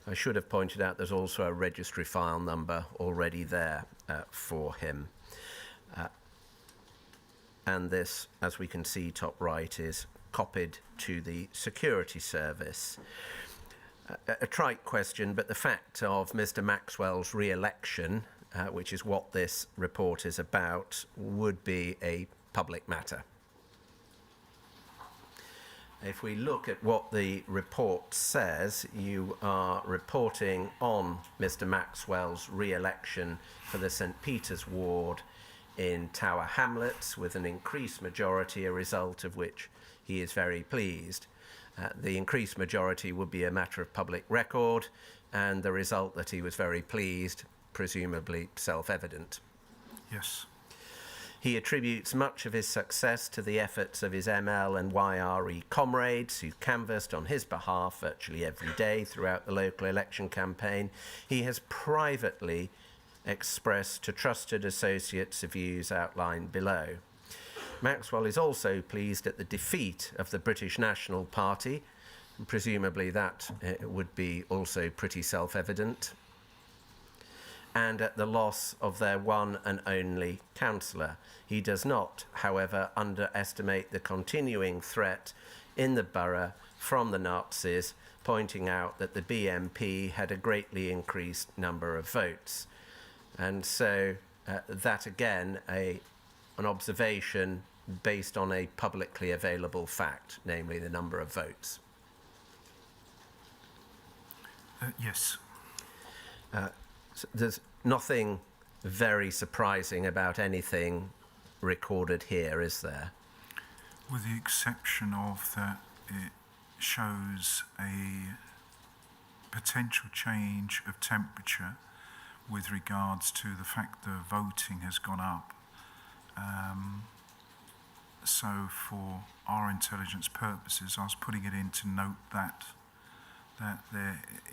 I should have pointed out there's also a registry file number already there for him. And this, as we can see top right, is copied to the security service. A trite question, but the fact of Mr. Maxwell's re-election, which is what this report is about, would be a public matter. If we look at what the report says, you are reporting on Mr. Maxwell's re-election for the St. Peter's ward in Tower Hamlets with an increased majority, a result of which he is very pleased. The increased majority would be a matter of public record, and the result that he was very pleased, presumably self-evident. Yes. He attributes much of his success to the efforts of his ML and YRE comrades who canvassed on his behalf virtually every day throughout the local election campaign. He has privately expressed to trusted associates the views outlined below. Maxwell is also pleased at the defeat of the British National Party, and presumably that would be also pretty self-evident, and at the loss of their one and only councillor. He does not, however, underestimate the continuing threat in the borough from the Nazis, pointing out that the BNP had a greatly increased number of votes. And so that again, an observation based on a publicly available fact, namely the number of votes. Yes. So there's nothing very surprising about anything recorded here, is there? With the exception of that it shows a potential change of temperature with regards to the fact the voting has gone up. So for our intelligence purposes, I was putting it in to note that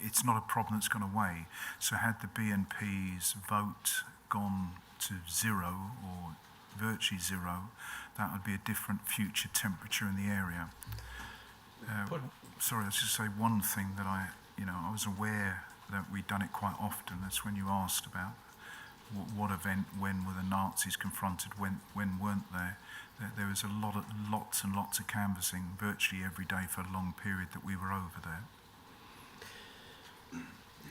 it's not a problem that's gone away. So had the BNP's vote gone to zero or virtually zero, that would be a different future temperature in the area. Sorry, I was just say one thing that I was aware that we'd done it quite often. That's when you asked about what event, when were the Nazis confronted, when weren't there. There was lots and lots of canvassing virtually every day for a long period that we were over there.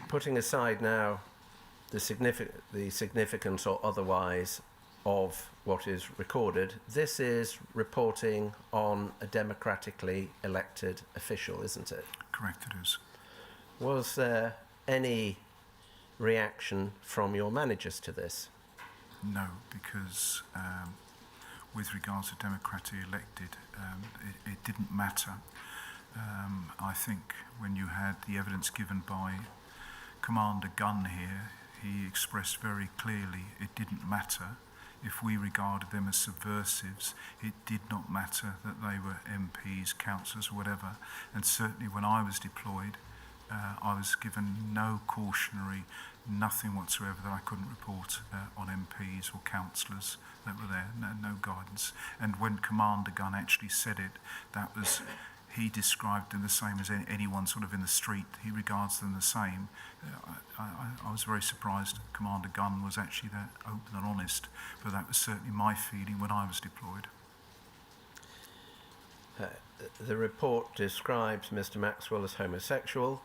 Putting aside now the significance or otherwise of what is recorded, this is reporting on a democratically elected official, isn't it? Correct, it is. Was there any reaction from your managers to this? No, because with regards to democratically elected, it didn't matter. I think when you had the evidence given by Commander Gunn here, he expressed very clearly it didn't matter. If we regarded them as subversives, it did not matter that they were MPs, councillors, or whatever. And certainly when I was deployed, I was given no cautionary, nothing whatsoever that I couldn't report on MPs or councillors that were there, no guidance. And when Commander Gunn actually said it, that was, he described them the same as anyone sort of in the street. He regards them the same. I was very surprised Commander Gunn was actually that open and honest, but that was certainly my feeling when I was deployed. The report describes Mr. Maxwell as homosexual.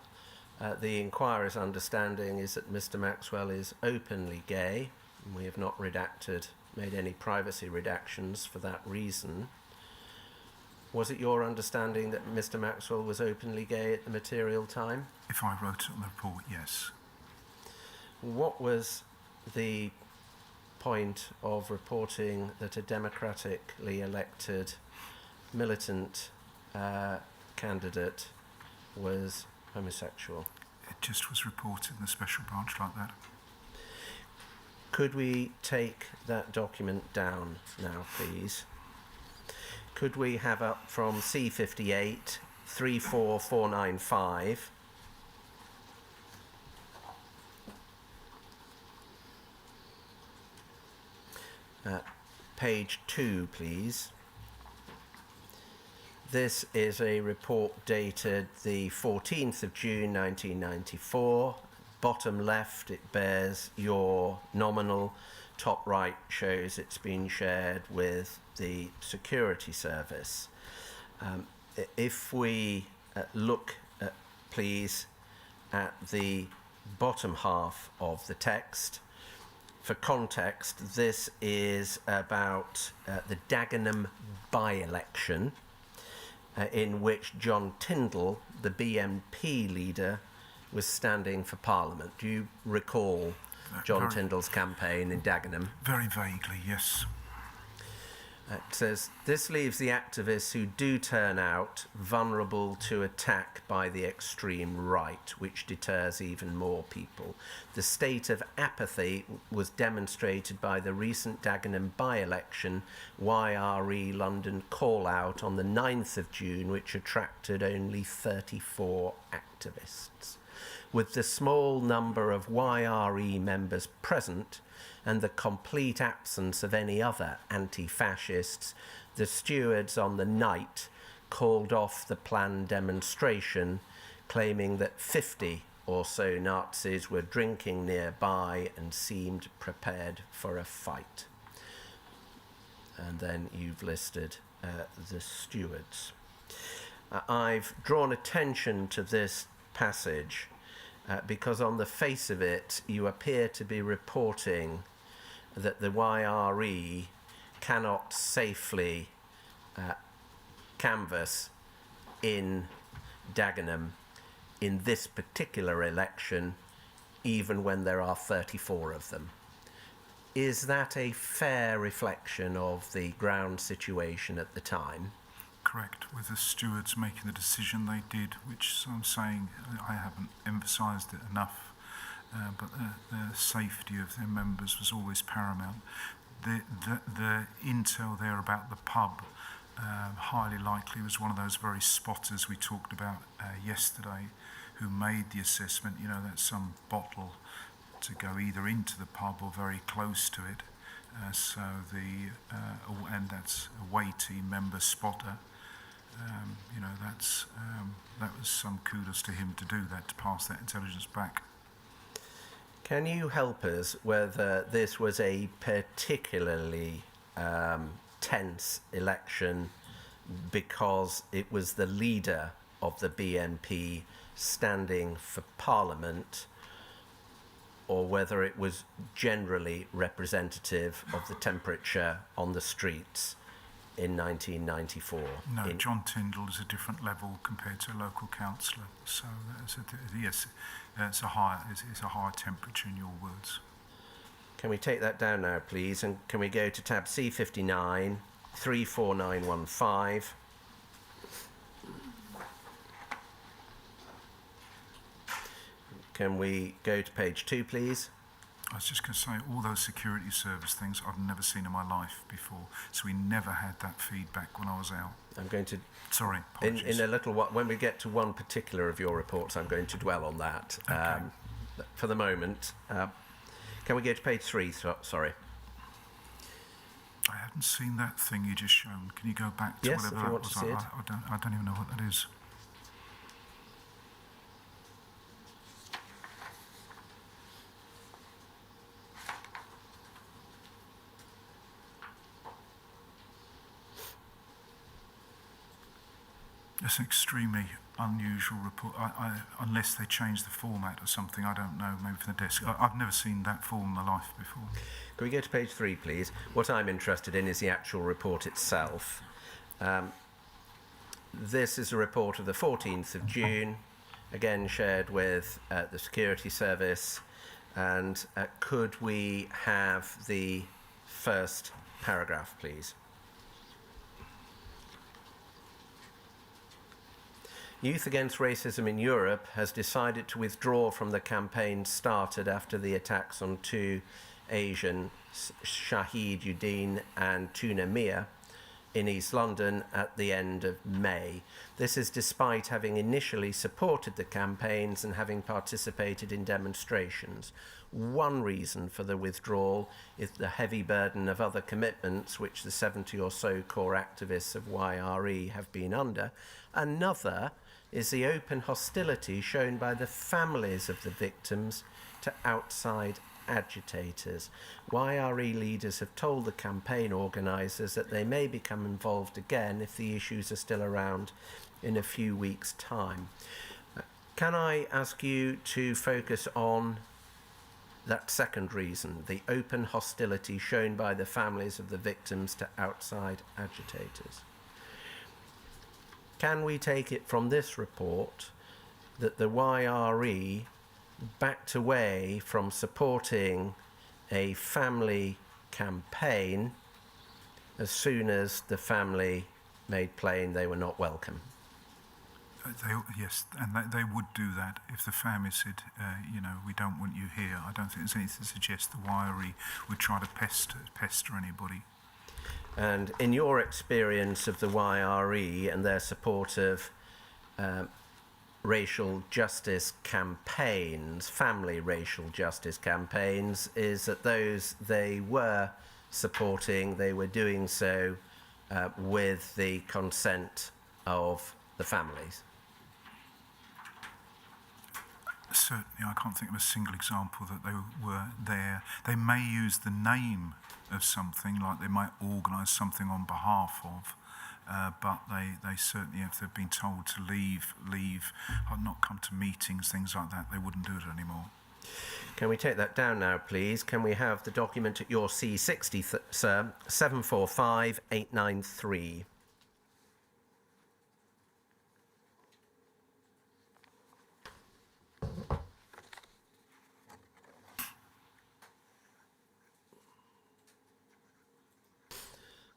The inquirer's understanding is that Mr. Maxwell is openly gay. We have not made any privacy redactions for that reason. Was it your understanding that Mr. Maxwell was openly gay at the material time? If I wrote it on the report, yes. What was the point of reporting that a democratically elected militant candidate was homosexual? It just was reported in the special branch like that. Could we take that document down now, please? Could we have up from C58 34495 page 2, please? This is a report dated the 14th of June 1994. Bottom left, it bears your nominal. Top right shows it's been shared with the security service. If we look, please, at the bottom half of the text, for context, this is about the Dagenham by-election, in which John Tyndall, the BNP leader, was standing for Parliament. Do you recall John Tyndall's campaign in Dagenham? Very vaguely, yes. It says, this leaves the activists who do turn out vulnerable to attack by the extreme right, which deters even more people. The state of apathy was demonstrated by the recent Dagenham by-election YRE London call-out on the 9th of June, which attracted only 34 activists. With the small number of YRE members present, and the complete absence of any other anti-fascists, the stewards on the night called off the planned demonstration, claiming that 50 or so Nazis were drinking nearby and seemed prepared for a fight. And then you've listed the stewards. I've drawn attention to this passage because on the face of it, you appear to be reporting that the YRE cannot safely canvass in Dagenham in this particular election, even when there are 34 of them. Is that a fair reflection of the ground situation at the time? Correct, with the stewards making the decision they did, which I'm saying I haven't emphasised it enough, but the safety of their members was always paramount. The intel there about the pub, highly likely was one of those very spotters we talked about yesterday, who made the assessment, you know, that some bottle to go either into the pub or very close to it. And that's a away team member spotter. You know, that was some kudos to him to do that, to pass that intelligence back. Can you help us whether this was a particularly tense election because it was the leader of the BNP standing for Parliament, or whether it was generally representative of the temperature on the streets in 1994? No, John Tyndall is a different level compared to a local councillor. So yes, it's a higher temperature in your words. Can we take that down now, please? And can we go to tab C59, 34915? Can we go to page 2, please? I was just going to say, all those security service things I've never seen in my life before. So we never had that feedback when I was out. I'm going to... Sorry, apologies. In a little while, when we get to one particular of your reports, I'm going to dwell on that. Okay. For the moment, can we go to page 3? Sorry. I hadn't seen that thing you just shown. Can you go back to yes, whatever if you that want was? to see it. I don't even know what that is. It's an extremely unusual report. Unless they change the format or something, I don't know, maybe from the desk. I've never seen that form in my life before. Can we go to page 3, please? What I'm interested in is the actual report itself. This is a report of the 14th of June, again shared with the Security Service. And could we have the first paragraph, please? Youth Against Racism in Europe has decided to withdraw from the campaign started after the attacks on 2 Asian, Shahid Uddin and Tuna Mia, in East London at the end of May. This is despite having initially supported the campaigns and having participated in demonstrations. One reason for the withdrawal is the heavy burden of other commitments which the 70 or so core activists of YRE have been under. Another is the open hostility shown by the families of the victims to outside agitators. YRE leaders have told the campaign organisers that they may become involved again if the issues are still around in a few weeks' time. Can I ask you to focus on that second reason, the open hostility shown by the families of the victims to outside agitators? Can we take it from this report that the YRE backed away from supporting a family campaign as soon as the family made plain they were not welcome? Yes, and they would do that if the family said, you know, we don't want you here. I don't think there's anything to suggest the YRE would try to pester anybody. And in your experience of the YRE and their support of racial justice campaigns, family racial justice campaigns, is that those they were supporting, they were doing so with the consent of the families? Certainly, I can't think of a single example that they were there. They may use the name of something, like they might organise something on behalf of, but they certainly, if they've been told to leave, or not come to meetings, things like that, they wouldn't do it anymore. Can we take that down now, please? Can we have the document at your C60, sir? 745893.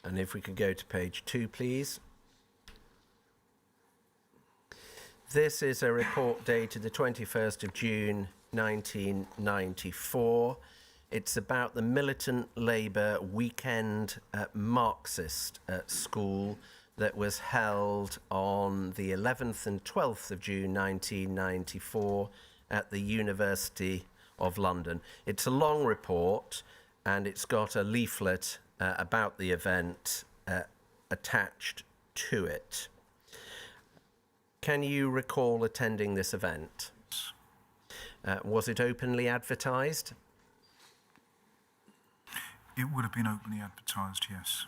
And if we could go to page 2, please. This is a report dated the 21st of June 1994. It's about the militant Labour weekend Marxist school that was held on the 11th and 12th of June 1994 at the University of London. It's a long report, and it's got a leaflet about the event attached to it. Can you recall attending this event? Was it openly advertised? It would have been openly advertised, yes.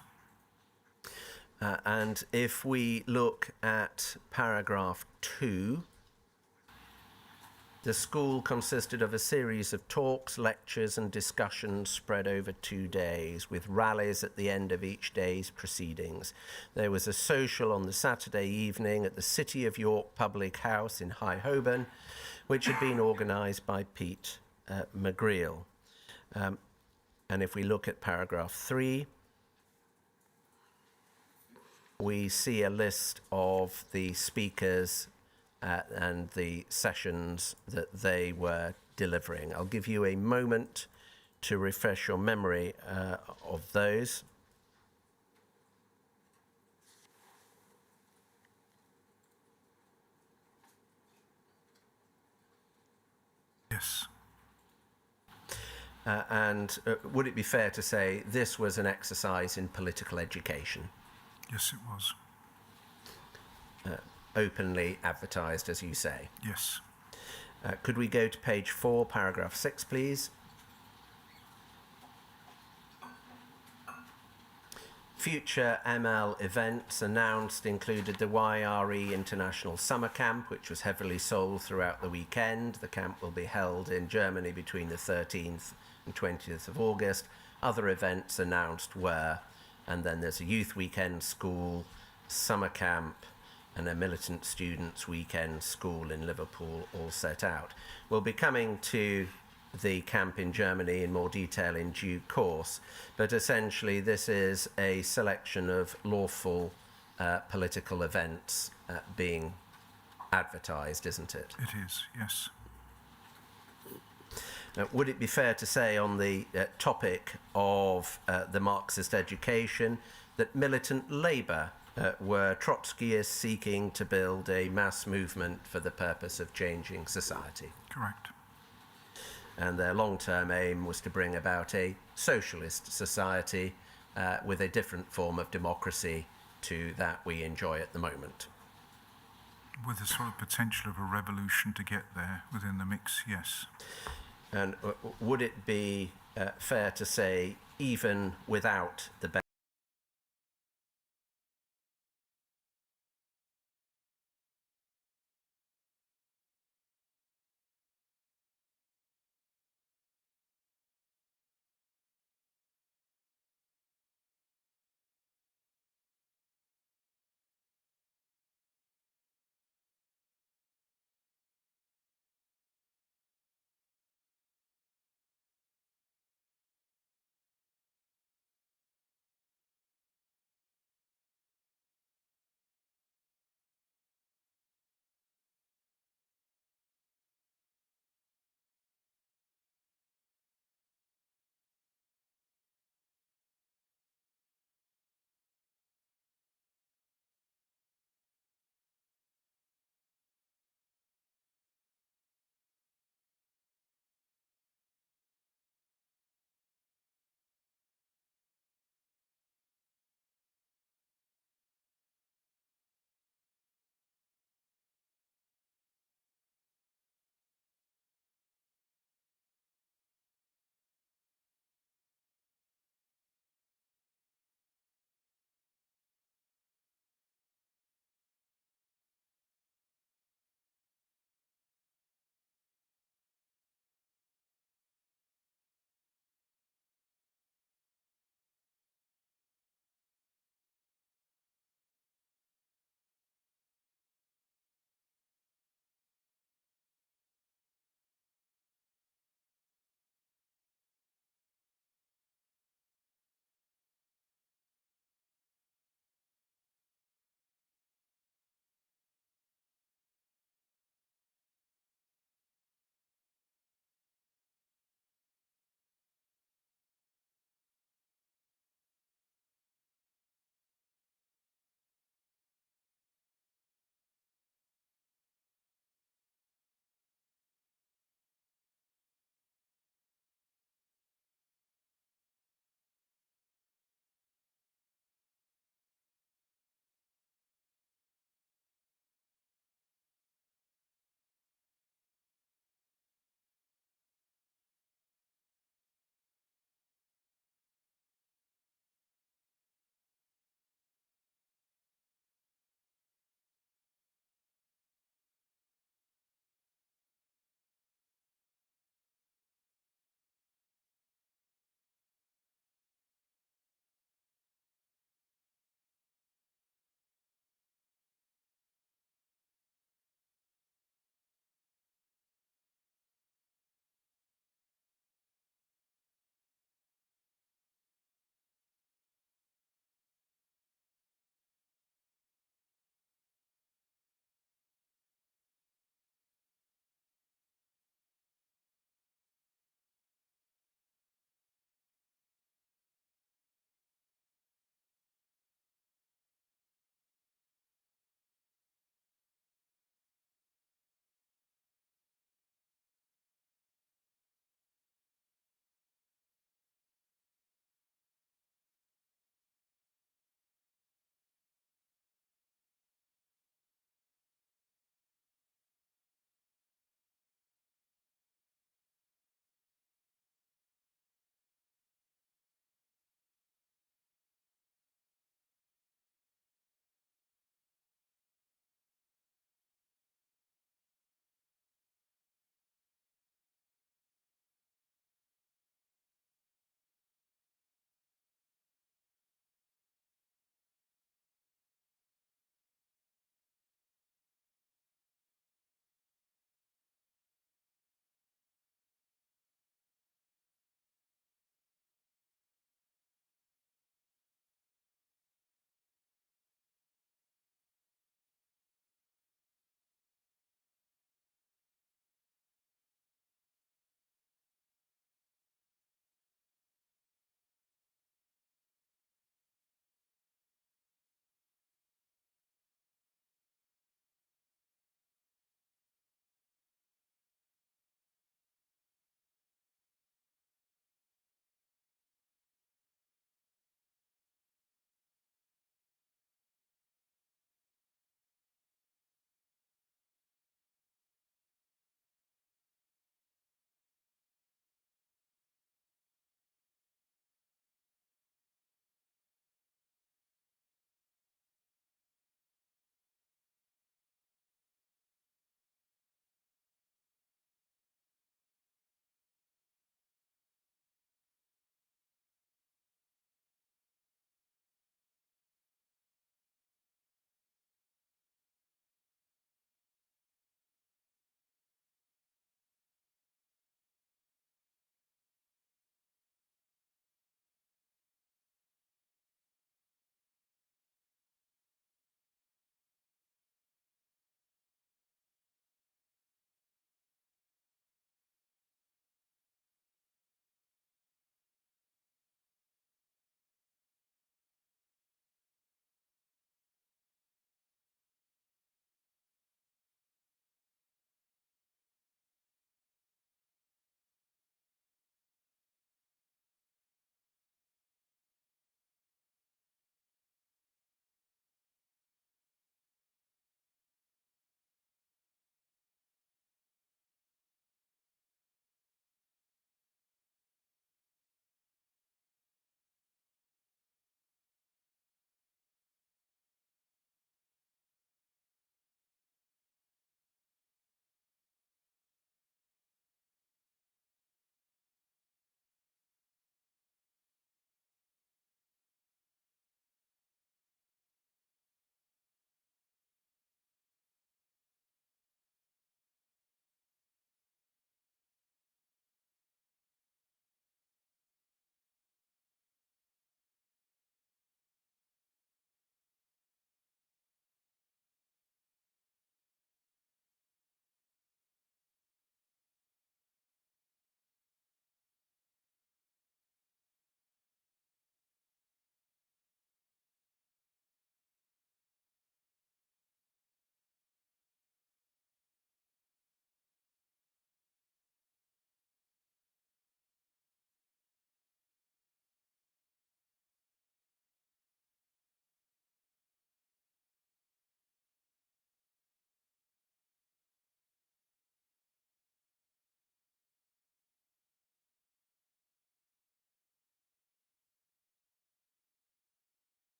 And if we look at paragraph 2, the school consisted of a series of talks, lectures and discussions spread over 2 days, with rallies at the end of each day's proceedings. There was a social on the Saturday evening at the City of York Public House in High Holborn, which had been organised by Pete McGreal. And if we look at paragraph 3, we see a list of the speakers and the sessions that they were delivering. I'll give you a moment to refresh your memory of those. Yes. And would it be fair to say this was an exercise in political education? Yes, it was. Openly advertised, as you say. Yes. Could we go to page 4, paragraph 6, please? Future ML events announced included the YRE International Summer Camp, which was heavily sold throughout the weekend. The camp will be held in Germany between the 13th and 20th of August. Other events announced were, and then there's a youth weekend school, summer camp, and a militant students' weekend school in Liverpool all set out. We'll be coming to the camp in Germany in more detail in due course, but essentially this is a selection of lawful political events being advertised, isn't it? It is, yes. Would it be fair to say on the topic of the Marxist education that militant Labour were Trotskyists seeking to build a mass movement for the purpose of changing society? Correct. And their long-term aim was to bring about a socialist society with a different form of democracy to that we enjoy at the moment. With a sort of potential of a revolution to get there within the mix, yes. And would it be fair to say, even without the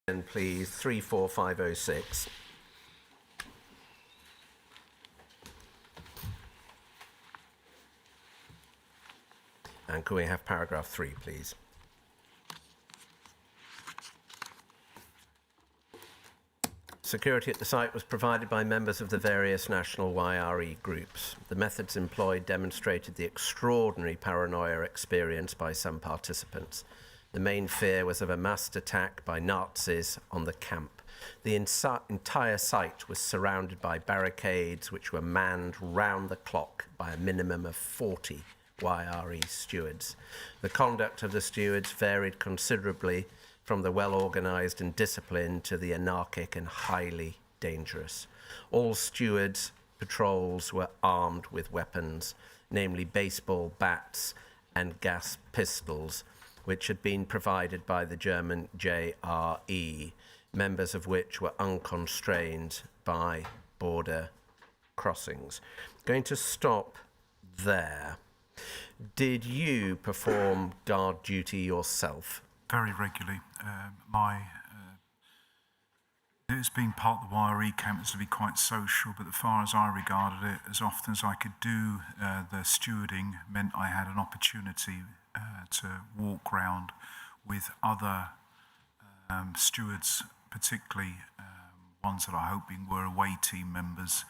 Then please, 34506. And can we have paragraph 3, please? Security at the site was provided by members of the various national YRE groups. The methods employed demonstrated the extraordinary paranoia experienced by some participants. The main fear was of a massed attack by Nazis on the camp. The entire site was surrounded by barricades which were manned round the clock by a minimum of 40 YRE stewards. The conduct of the stewards varied considerably from the well-organised and disciplined to the anarchic and highly dangerous. All stewards' patrols were armed with weapons, namely baseball bats and gas pistols, which had been provided by the German JRE, members of which were unconstrained by border crossings. Going to stop there. Did you perform guard duty yourself? Very regularly. It's been part of the YRE camp to be quite social, but as far as I regarded it, as often as I could do the stewarding meant I had an opportunity to walk round with other stewards, particularly ones that I'm hoping were away team members.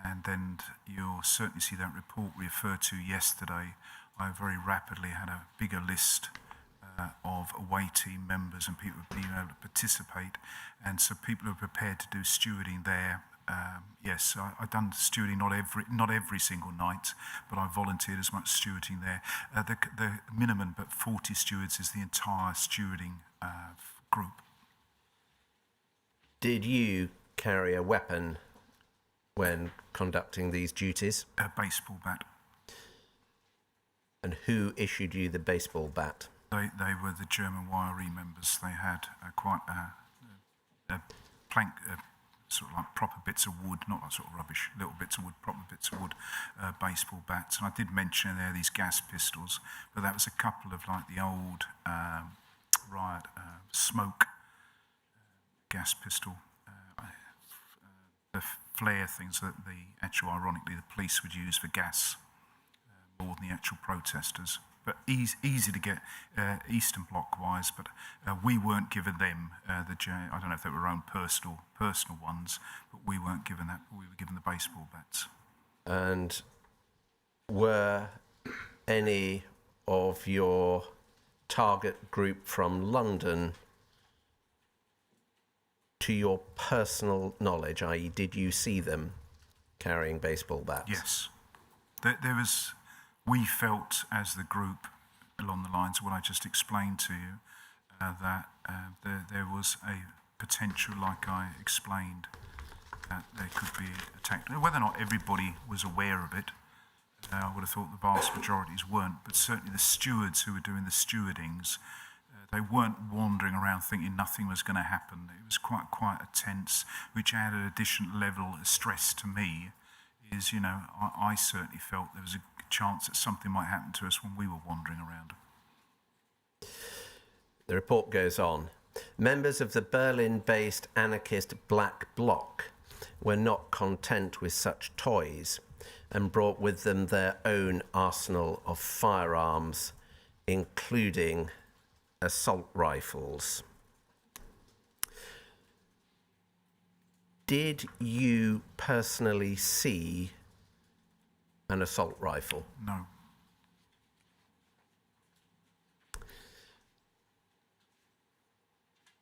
And then you'll certainly see that report we referred to yesterday. I very rapidly had a bigger list of away team members and people being able to participate, and so people are prepared to do stewarding there. Yes, I've done stewarding not every single night, but I volunteered as much stewarding there. The minimum, but 40 stewards is the entire stewarding group. Did you carry a weapon when conducting these duties? A baseball bat. And who issued you the baseball bat? They were the German YRE members. They had quite a plank, sort of like proper bits of wood, not like sort of rubbish, little bits of wood, proper bits of wood, baseball bats. And I did mention there these gas pistols, but that was a couple of like the old riot smoke gas pistol, the flare things that ironically, the police would use for gas more than the actual protesters. But easy to get Eastern Bloc wise, but we weren't given them I don't know if they were our own personal ones, but we weren't given that. We were given the baseball bats. And were any of your target group from London, to your personal knowledge, i.e. did you see them carrying baseball bats? Yes. There was... We felt as the group, along the lines of what I just explained to you, that there was a potential, like I explained, that there could be attacked. Whether or not everybody was aware of it, I would have thought the vast majorities weren't, but certainly the stewards who were doing the stewardings, they weren't wandering around thinking nothing was going to happen. It was quite a tense, which added an additional level of stress to me. I certainly felt there was a chance that something might happen to us when we were wandering around. The report goes on. Members of the Berlin-based anarchist Black Bloc were not content with such toys and brought with them their own arsenal of firearms, including assault rifles. Did you personally see an assault rifle? No.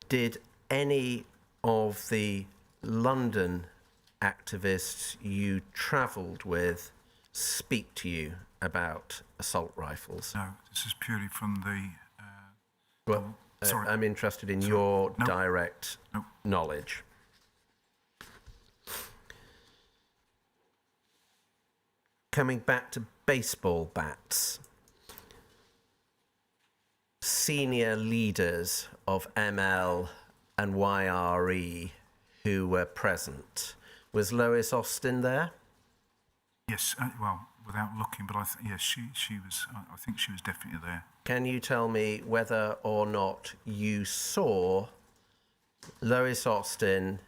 Did any of the London activists you travelled with speak to you about assault rifles? No, this is purely from the... Well, sorry. I'm interested in your No. direct No. knowledge. Coming back to baseball bats, senior leaders of ML and YRE who were present, was Lois Austin there? Yes, without looking, but yes, she was. I think she was definitely there. Can you tell me whether or not you saw Lois Austin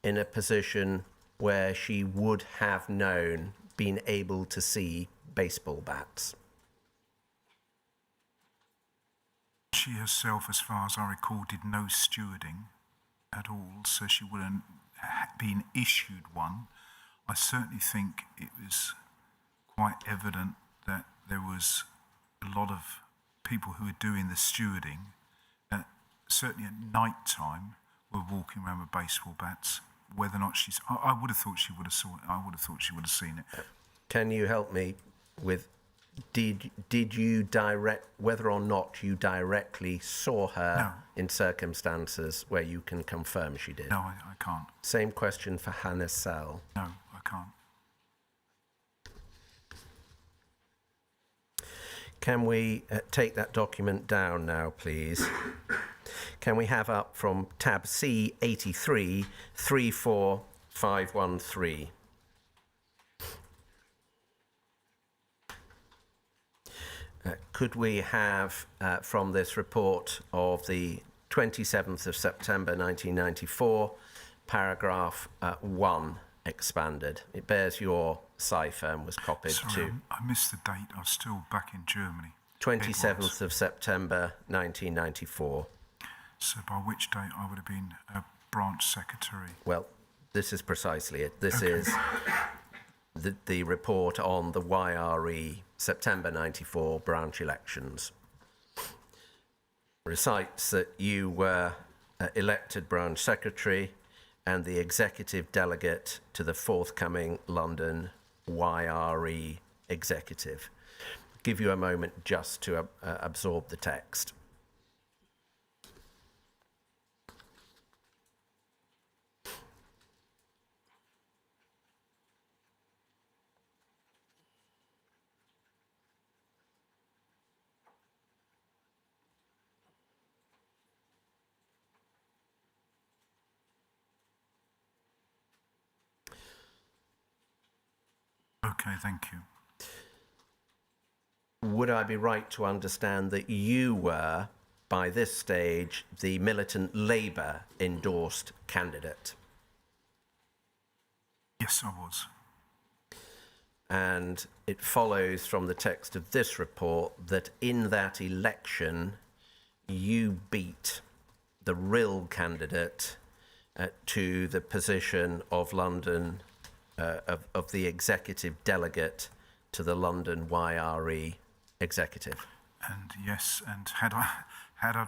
in a position where she would have known, been able to see baseball bats? She herself, as far as I recall, did no stewarding at all, so she wouldn't have been issued one. I certainly think it was quite evident that there was a lot of people who were doing the stewarding, certainly at night time, were walking around with baseball bats. Whether or not I would have thought she would have saw it. I would have thought she would have seen it. Can you help me with, did you direct, whether or not you directly saw her in circumstances where you can confirm she did? No, I can't. Same question for Hannah Sell. No, I can't. Can we take that document down now, please? Can we have up from tab C 83 34513? Could we have from this report of the 27th of September 1994, paragraph 1 expanded? It bears your cipher and was copied Sorry, to I missed the date. I was still back in Germany. 27th of September 1994. So by which date I would have been a branch secretary? Well, this is precisely it. This is the report on the YRE September 94 branch elections. Recites that you were elected branch secretary and the executive delegate to the forthcoming London YRE executive. Give you a moment just to absorb the text. Okay, thank you. Would I be right to understand that you were, by this stage, the militant Labour endorsed candidate? Yes, I was. And it follows from the text of this report that in that election you beat the real candidate to the position of London, of the executive delegate to the London YRE executive. And yes, and had I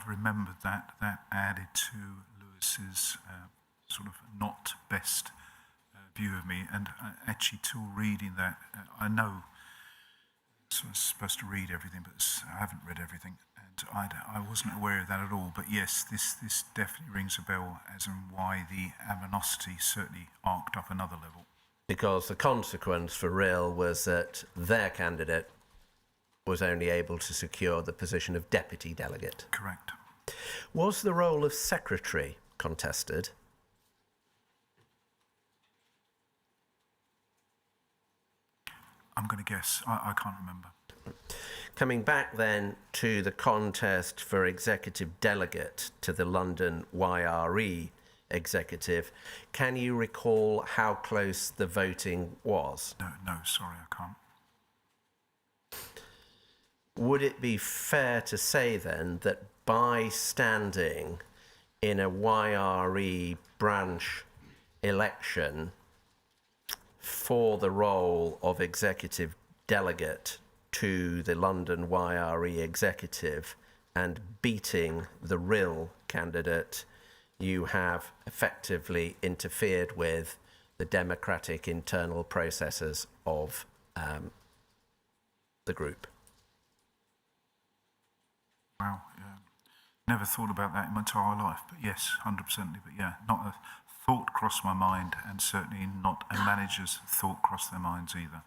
remembered that added to Lewis's sort of not best view of me. And actually, till reading that, I know I was supposed to read everything, but I haven't read everything, and I wasn't aware of that at all. But yes, this definitely rings a bell as in why the animosity certainly arced up another level. Because the consequence for real was that their candidate was only able to secure the position of deputy delegate. Correct. Was the role of secretary contested? I'm going to guess. I can't remember. Coming back then to the contest for executive delegate to the London YRE executive, can you recall how close the voting was? No, sorry, I can't. Would it be fair to say then that by standing in a YRE branch election for the role of executive delegate to the London YRE executive and beating the real candidate, you have effectively interfered with the democratic internal processes of the group? Wow, yeah. Never thought about that in my entire life, but yes, 100%. But yeah, not a thought crossed my mind, and certainly not a manager's thought crossed their minds either.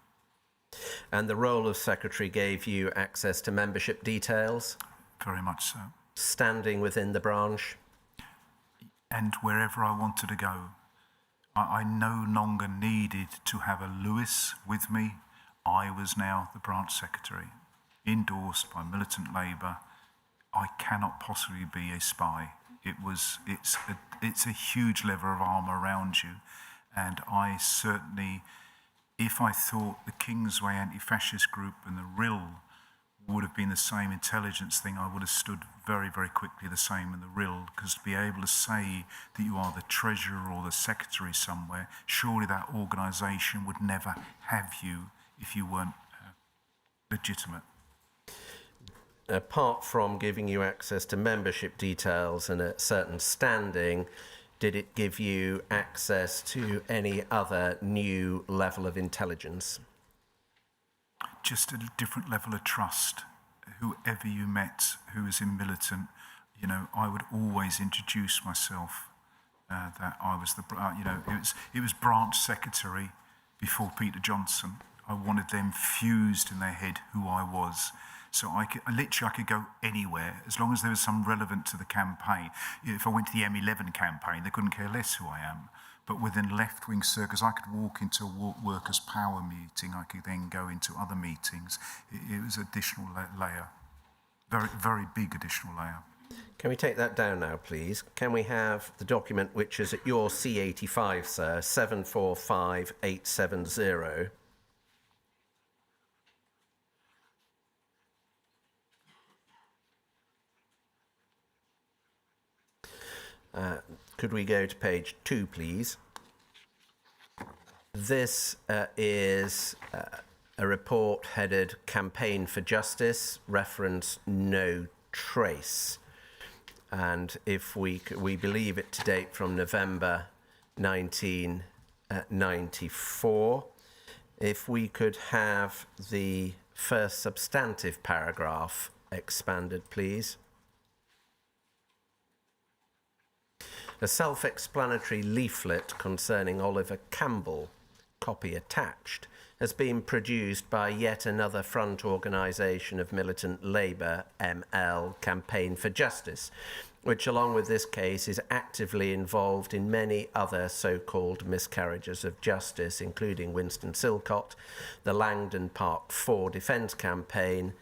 And the role of secretary gave you access to membership details? Very much so. Standing within the branch? And wherever I wanted to go, I no longer needed to have a Lewis with me. I was now the branch secretary, endorsed by militant Labour. I cannot possibly be a spy. It's a huge lever of armour around you, and I certainly, if I thought the Kingsway Anti-Fascist Group and the RIL would have been the same intelligence thing, I would have stood very, very quickly the same in the RIL, because to be able to say that you are the treasurer or the secretary somewhere, surely that organisation would never have you if you weren't legitimate. Apart from giving you access to membership details and a certain standing, did it give you access to any other new level of intelligence? Just a different level of trust. Whoever you met who was in militant, you know, I would always introduce myself that I was the, it was branch secretary before Peter Johnson. I wanted them fused in their head who I was. So I could go anywhere as long as there was some relevant to the campaign. If I went to the M11 campaign, they couldn't care less who I am. But within left-wing circles, I could walk into a workers' power meeting. I could then go into other meetings. It was additional layer, very, very big additional layer. Can we take that down now, please? Can we have the document which is at your C85, sir, 745870? Could we go to page 2, please? This is a report headed Campaign for Justice, reference no trace. And if we believe it to date from November 1994, if we could have the first substantive paragraph expanded, please. A self-explanatory leaflet concerning Oliver Campbell, copy attached, has been produced by yet another front organisation of militant Labour, ML, Campaign for Justice, which along with this case is actively involved in many other so-called miscarriages of justice, including Winston Silcott, the Langdon Park 4 defence campaign,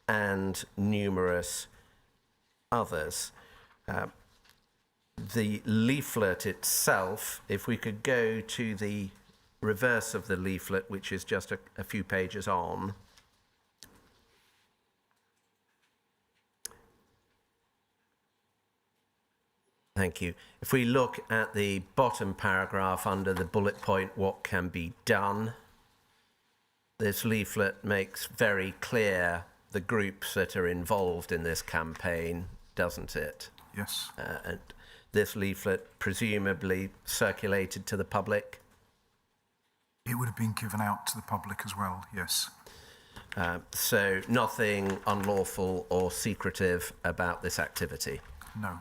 and numerous others. The leaflet itself, if we could go to the reverse of the leaflet, which is just a few pages on. Thank you. If we look at the bottom paragraph under the bullet point, what can be done, this leaflet makes very clear the groups that are involved in this campaign, doesn't it? Yes. And this leaflet presumably circulated to the public? It would have been given out to the public as well, yes. So nothing unlawful or secretive about this activity? No.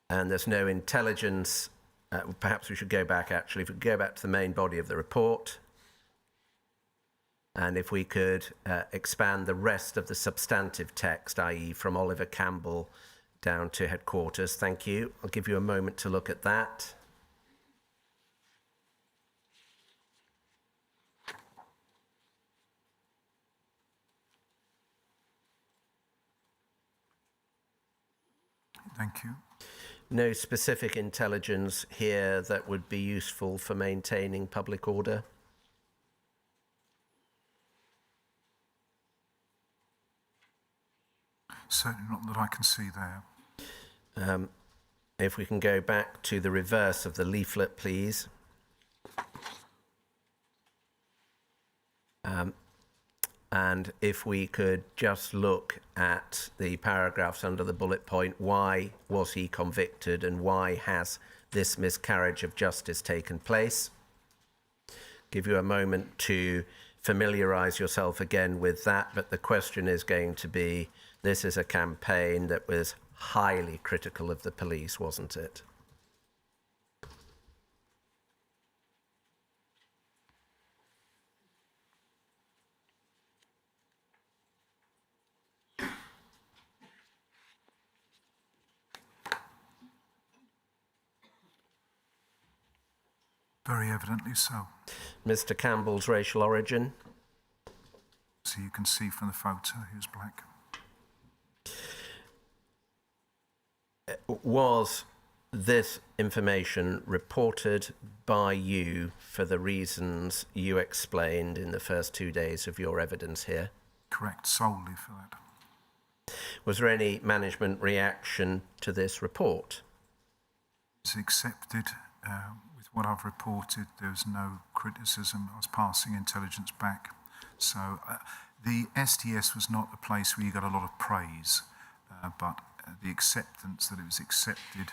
And there's no intelligence, perhaps we should go back actually, if we could go back to the main body of the report, and if we could expand the rest of the substantive text, i.e. from Oliver Campbell down to headquarters. Thank you. I'll give you a moment to look at that. Thank you. No specific intelligence here that would be useful for maintaining public order? Certainly not that I can see there. If we can go back to the reverse of the leaflet, please. And if we could just look at the paragraphs under the bullet point, why was he convicted and why has this miscarriage of justice taken place? Give you a moment to familiarise yourself again with that, but the question is going to be, this is a campaign that was highly critical of the police, wasn't it? Very evidently so. Mr. Campbell's racial origin? So you can see from the photo he was black. Was this information reported by you for the reasons you explained in the first 2 days of your evidence here? Correct, solely for that. Was there any management reaction to this report? It's accepted with what I've reported. There was no criticism. I was passing intelligence back. So the STS was not a place where you got a lot of praise, but the acceptance that it was accepted,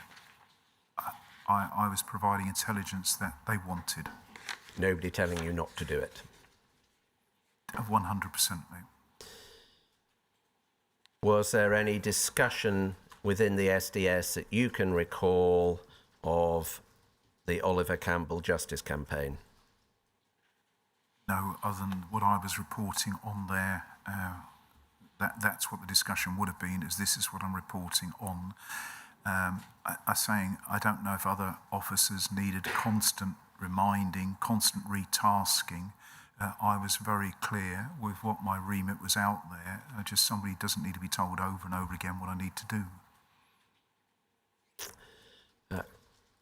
I was providing intelligence that they wanted. Nobody telling you not to do it? 100%, mate. Was there any discussion within the SDS that you can recall of the Oliver Campbell Justice Campaign? No, other than what I was reporting on there, that's what the discussion would have been, is this is what I'm reporting on. I'm saying I don't know if other officers needed constant reminding, constant retasking. I was very clear with what my remit was out there. Just somebody doesn't need to be told over and over again what I need to do.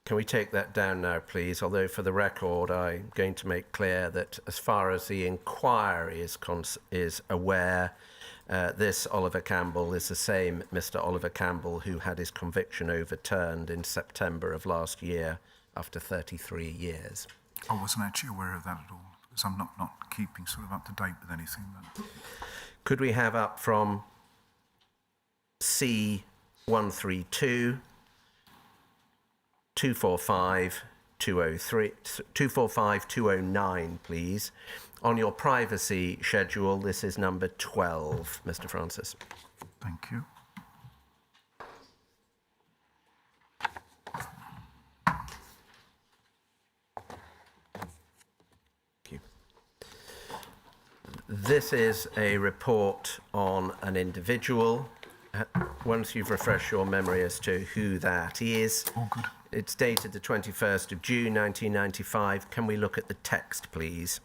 Can we take that down now, please? Although, for the record, I'm going to make clear that as far as the inquiry is aware, this Oliver Campbell is the same Mr. Oliver Campbell who had his conviction overturned in September of last year after 33 years. I wasn't actually aware of that at all, because I'm not keeping sort of up to date with anything. But Could we have up from C132 245 203 245 209, please? On your privacy schedule, this is number 12, Mr. Francis. thank you. Thank you. This is a report on an individual. Once you've refreshed your memory as to who that is, All good. it's dated the 21st of June 1995. Can we look at the text, please?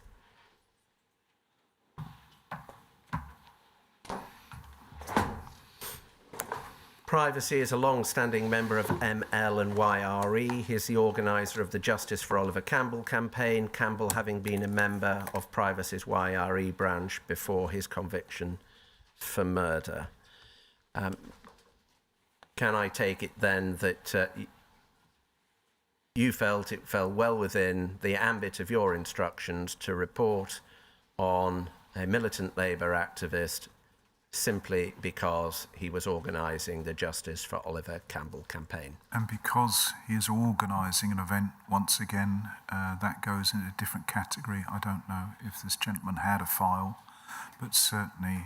Privacy is a long-standing member of ML and YRE. He is the organiser of the Justice for Oliver Campbell campaign, Campbell having been a member of Privacy's YRE branch before his conviction for murder. Can I take it then that you felt it fell well within the ambit of your instructions to report on a militant Labour activist simply because he was organising the Justice for Oliver Campbell campaign? And because he is organising an event, once again, that goes in a different category. I don't know if this gentleman had a file, but certainly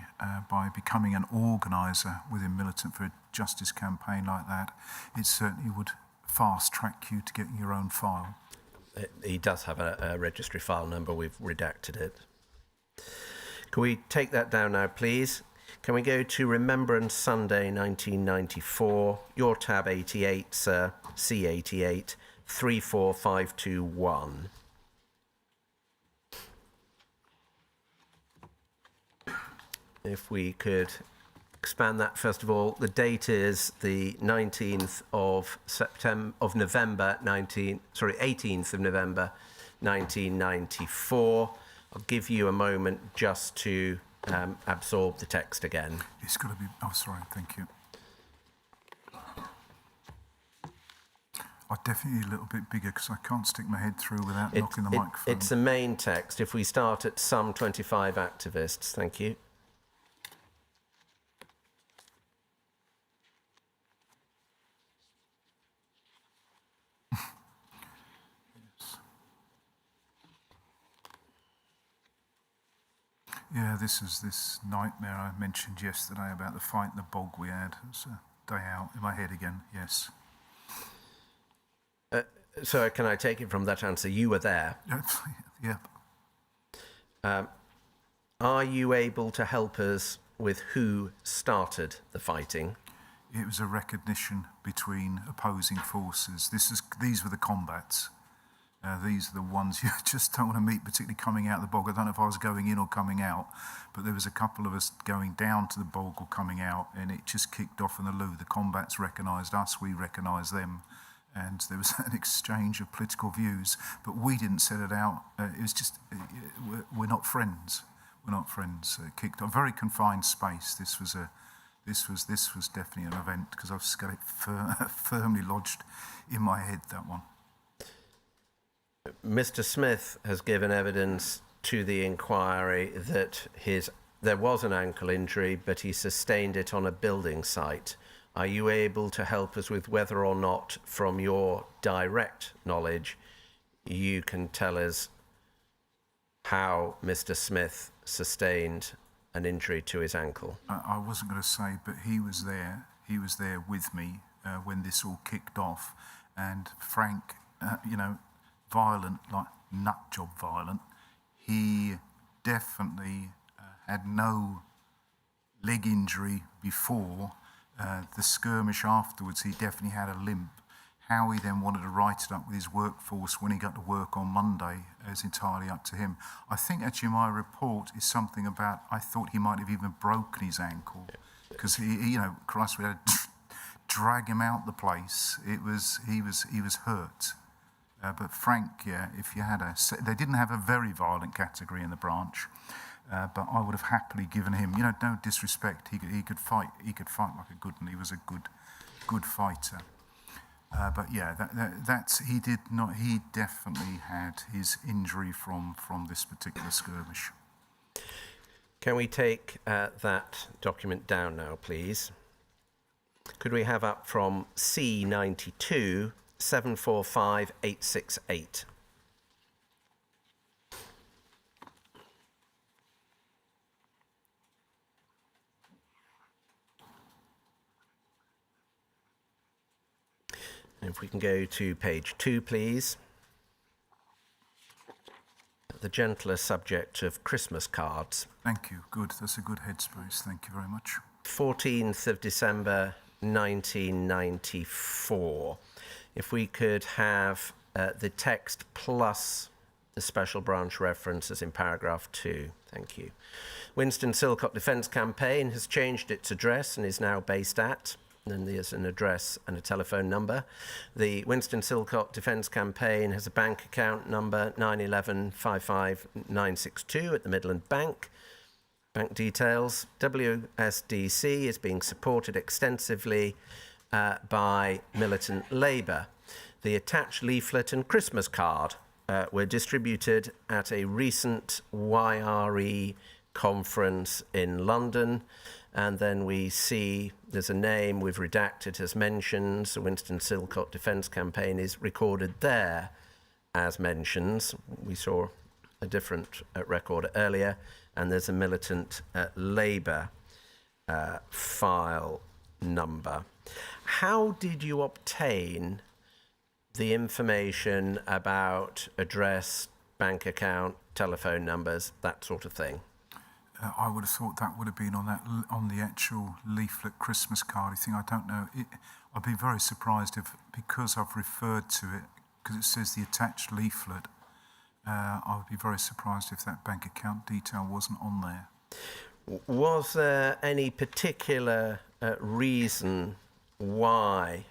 by becoming an organiser within Militant for a Justice campaign like that, it certainly would fast-track you to getting your own file. He does have a registry file number. We've redacted it. Can we take that down now, please? Can we go to Remembrance Sunday 1994, your tab 88, sir, C88, 34521. If we could expand that, first of all, the date is the 18th of November 1994. I'll give you a moment just to absorb the text again. It's got to be, oh, sorry, thank you. I definitely need a little bit bigger because I can't stick my head through without knocking the microphone. It's the main text. If we start at some 25 activists, thank you. Yeah, this is this nightmare I mentioned yesterday about the fight in the bog we had. It was a day out in my head again, yes. So can I take it from that answer? You were there. Yep. Are you able to help us with who started the fighting? It was a recognition between opposing forces. These were the combats. These are the ones you just don't want to meet, particularly coming out of the bog. I don't know if I was going in or coming out, but there was a couple of us going down to the bog or coming out, and it just kicked off in the loo. The combats recognised us, we recognised them, and there was an exchange of political views, but we didn't set it out. It was just, we're not friends. We're not friends. It kicked off. Very confined space. This was definitely an event, because I've just got it firmly lodged in my head, that one. Mr. Smith has given evidence to the inquiry that there was an ankle injury, but he sustained it on a building site. Are you able to help us with whether or not, from your direct knowledge, you can tell us how Mr. Smith sustained an injury to his ankle? I wasn't going to say, but he was there. He was there with me when this all kicked off. And Frank, violent, like nut job violent, he definitely had no leg injury before. The skirmish afterwards, he definitely had a limp. How he then wanted to write it up with his workforce when he got to work on Monday is entirely up to him. I think actually my report is something about, I thought he might have even broken his ankle, because he Christ, we had to drag him out the place. He was hurt. But Frank, if you had they didn't have a very violent category in the branch, but I would have happily given him, no disrespect, he could fight like a good one. He was a good fighter. But yeah, he definitely had his injury from this particular skirmish. Can we take that document down now, please? Could we have up from C92 745868? If we can go to page 2, please. The gentler subject of Christmas cards. Thank you. Good. That's a good headspace. Thank you very much. 14th of December 1994. If we could have the text plus the special branch references in paragraph 2. Thank you. Winston Silcott Defence Campaign has changed its address and is now based at, and there's an address and a telephone number. The Winston Silcott Defence Campaign has a bank account number 911-55962 at the Midland Bank. Bank details: WSDC is being supported extensively by militant Labour. The attached leaflet and Christmas card were distributed at a recent YRE conference in London. And then we see there's a name we've redacted as mentions. The Winston Silcott Defence Campaign is recorded there as mentions. We saw a different record earlier. And there's a militant Labour file number. How did you obtain the information about address, bank account, telephone numbers, that sort of thing? I would have thought that would have been on the actual leaflet Christmas card thing. I don't know. I'd be very surprised if, because I've referred to it, because it says the attached leaflet, I would be very surprised if that bank account detail wasn't on there. Was there any particular reason why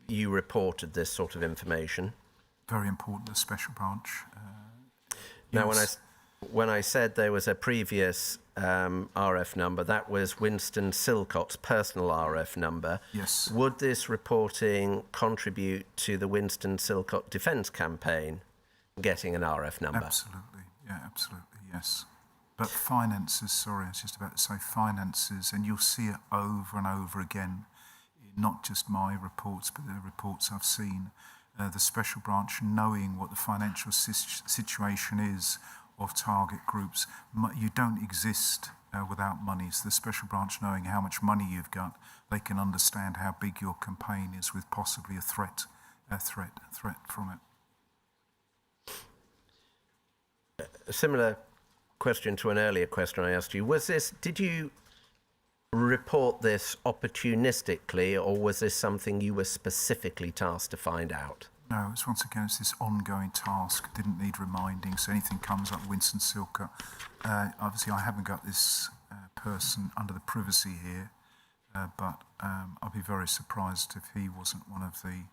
you reported this sort of information? Very important, the special branch. Now, when I said there was a previous RF number, that was Winston Silcott's personal RF number. Yes. Would this reporting contribute to the Winston Silcott Defence Campaign getting an RF number? Absolutely, yeah, absolutely, yes. But finances, sorry, I was just about to say finances, and you'll see it over and over again, not just my reports, but the reports I've seen. The special branch knowing what the financial situation is of target groups. You don't exist without money. So the special branch knowing how much money you've got, they can understand how big your campaign is with possibly a threat from it. A similar question to an earlier question I asked you. Did you report this opportunistically, or was this something you were specifically tasked to find out? No, it's once again, it's this ongoing task. Didn't need reminding. So anything comes up, Winston Silcott. Obviously, I haven't got this person under the privacy here, but I'd be very surprised if he wasn't one of the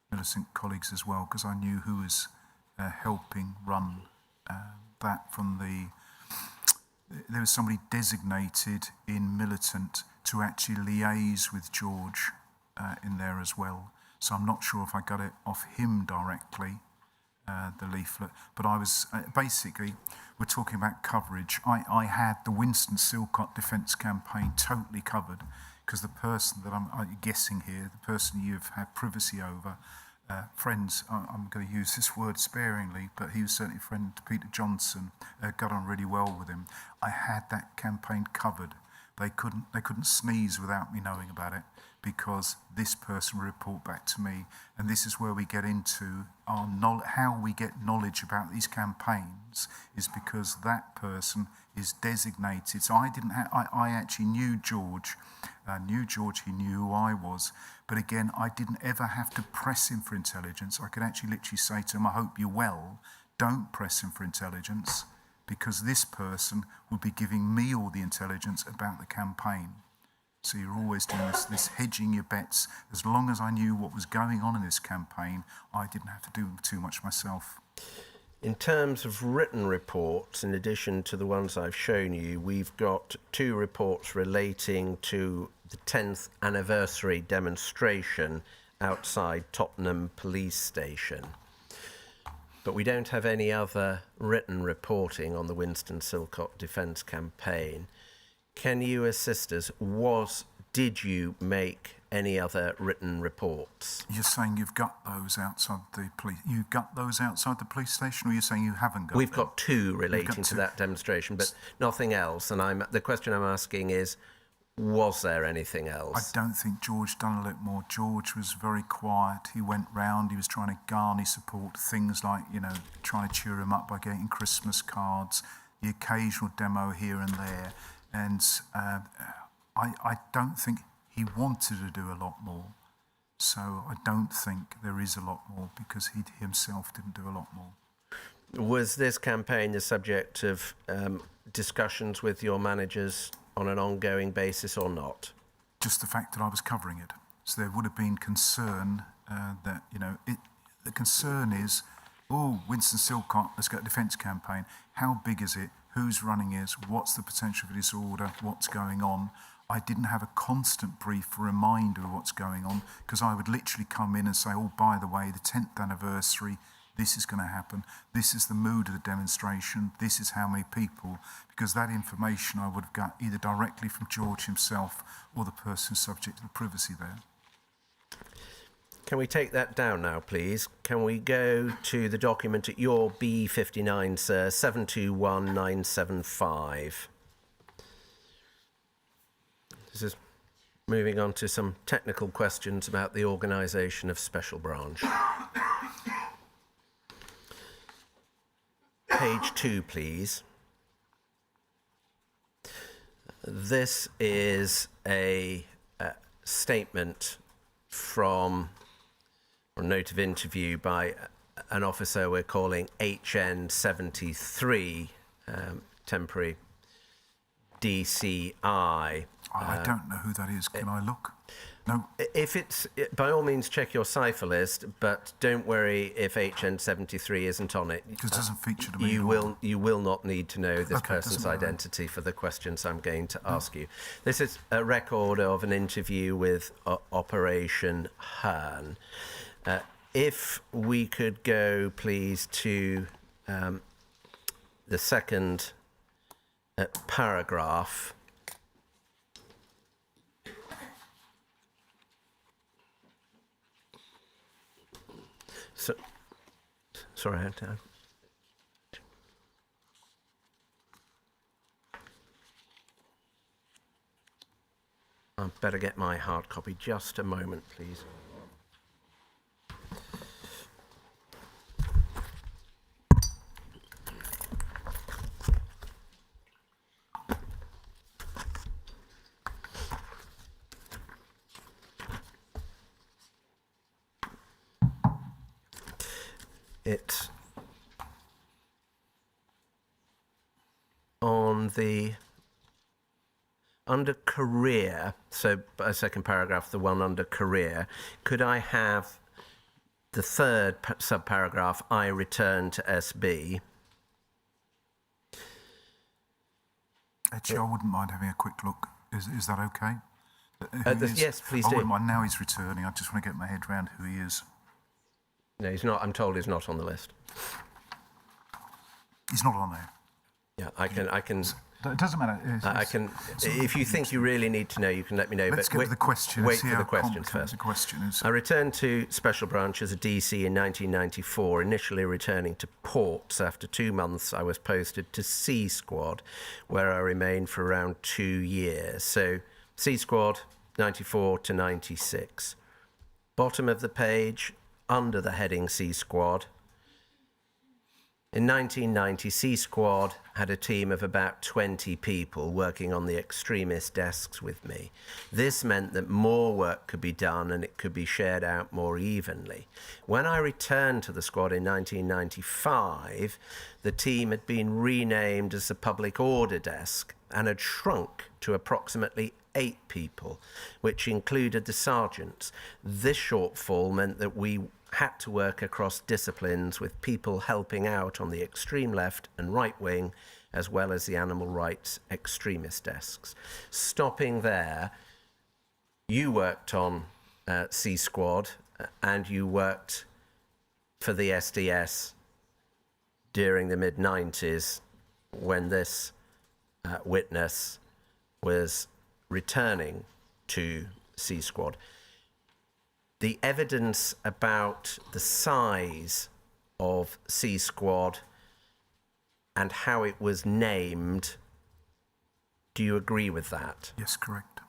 Millicent colleagues as well, because I knew who was helping run that from the... There was somebody designated in Militant to actually liaise with George in there as well. So I'm not sure if I got it off him directly, the leaflet. But I was, basically, we're talking about coverage. I had the Winston Silcott defence campaign totally covered, because the person that I'm guessing here, the person you've had privacy over, friends, I'm going to use this word sparingly, but he was certainly a friend to Peter Johnson, got on really well with him. I had that campaign covered. They couldn't sneeze without me knowing about it, because this person would report back to me. And this is where we get into our how we get knowledge about these campaigns, is because that person is designated. So I actually knew George. He knew who I was. But again, I didn't ever have to press him for intelligence. I could actually literally say to him, I hope you're well. Don't press him for intelligence, because this person would be giving me all the intelligence about the campaign. So you're always doing this hedging your bets. As long as I knew what was going on in this campaign, I didn't have to do too much myself. In terms of written reports, in addition to the ones I've shown you, we've got 2 reports relating to the 10th anniversary demonstration outside Tottenham Police Station. But we don't have any other written reporting on the Winston Silcott defence campaign. Can you assist us? Did you make any other written reports? You're saying you've got those outside the police. You got those outside the police station, or you're saying you haven't got? We've got 2 relating to that demonstration, but nothing else. And the question I'm asking is, was there anything else? I don't think George done a little more. George was very quiet. He went round. He was trying to garner support. Things like, trying to cheer him up by getting Christmas cards, the occasional demo here and there. And I don't think he wanted to do a lot more. So I don't think there is a lot more, because he himself didn't do a lot more. Was this campaign the subject of discussions with your managers on an ongoing basis or not? Just the fact that I was covering it. So there would have been concern that, the concern is, Winston Silcott has got a defence campaign. How big is it? Who's running it? What's the potential for disorder? What's going on? I didn't have a constant brief reminder of what's going on, because I would literally come in and say, by the way, the 10th anniversary, this is going to happen. This is the mood of the demonstration. This is how many people, because that information I would have got either directly from George himself or the person subject to the privacy there. Can we take that down now, please? Can we go to the document at your B59, sir, 721975? This is moving on to some technical questions about the organisation of Special Branch. Page 2, please. This is a statement from a note of interview by an officer we're calling HN73, temporary DCI. I don't know who that is. Can I look? No. If it's, by all means, check your cipher list, but don't worry if HN73 isn't on it. Because it doesn't feature to me. You will not need to know this person's doesn't matter. identity for the questions I'm going to ask you. This is a record of an interview with Operation Hearn. If we could go, please, to the second paragraph. So, sorry, I had to. I'd better get my hard copy. Just a moment, please. it on the under career, so a second paragraph, the one under career, could I have the third subparagraph, I return to SB? Actually, I wouldn't mind having a quick look. Is that okay? Yes, please I do. wouldn't mind. Now he's returning. I just want to get my head around who he is. No, he's not. I'm told he's not on the list. He's not on there. Yeah, I can. It doesn't matter. I can. If you think you really need to know, you can let me know. Let's get to the question. Wait for the questions first. The question is. I returned to Special Branch as a DC in 1994, initially returning to Ports. After 2 months, I was posted to C Squad, where I remained for around 2 years. So C Squad, 94 to 96. Bottom of the page, under the heading C Squad. In 1990, C Squad had a team of about 20 people working on the extremist desks with me. This meant that more work could be done and it could be shared out more evenly. When I returned to the squad in 1995, the team had been renamed as the Public Order Desk and had shrunk to approximately 8 people, which included the sergeants. This shortfall meant that we had to work across disciplines with people helping out on the extreme left and right wing, as well as the animal rights extremist desks. Stopping there, you worked on C Squad and you worked for the SDS during the mid-90s when this witness was returning to C Squad. The evidence about the size of C Squad and how it was named, do you agree with that? Yes, correct.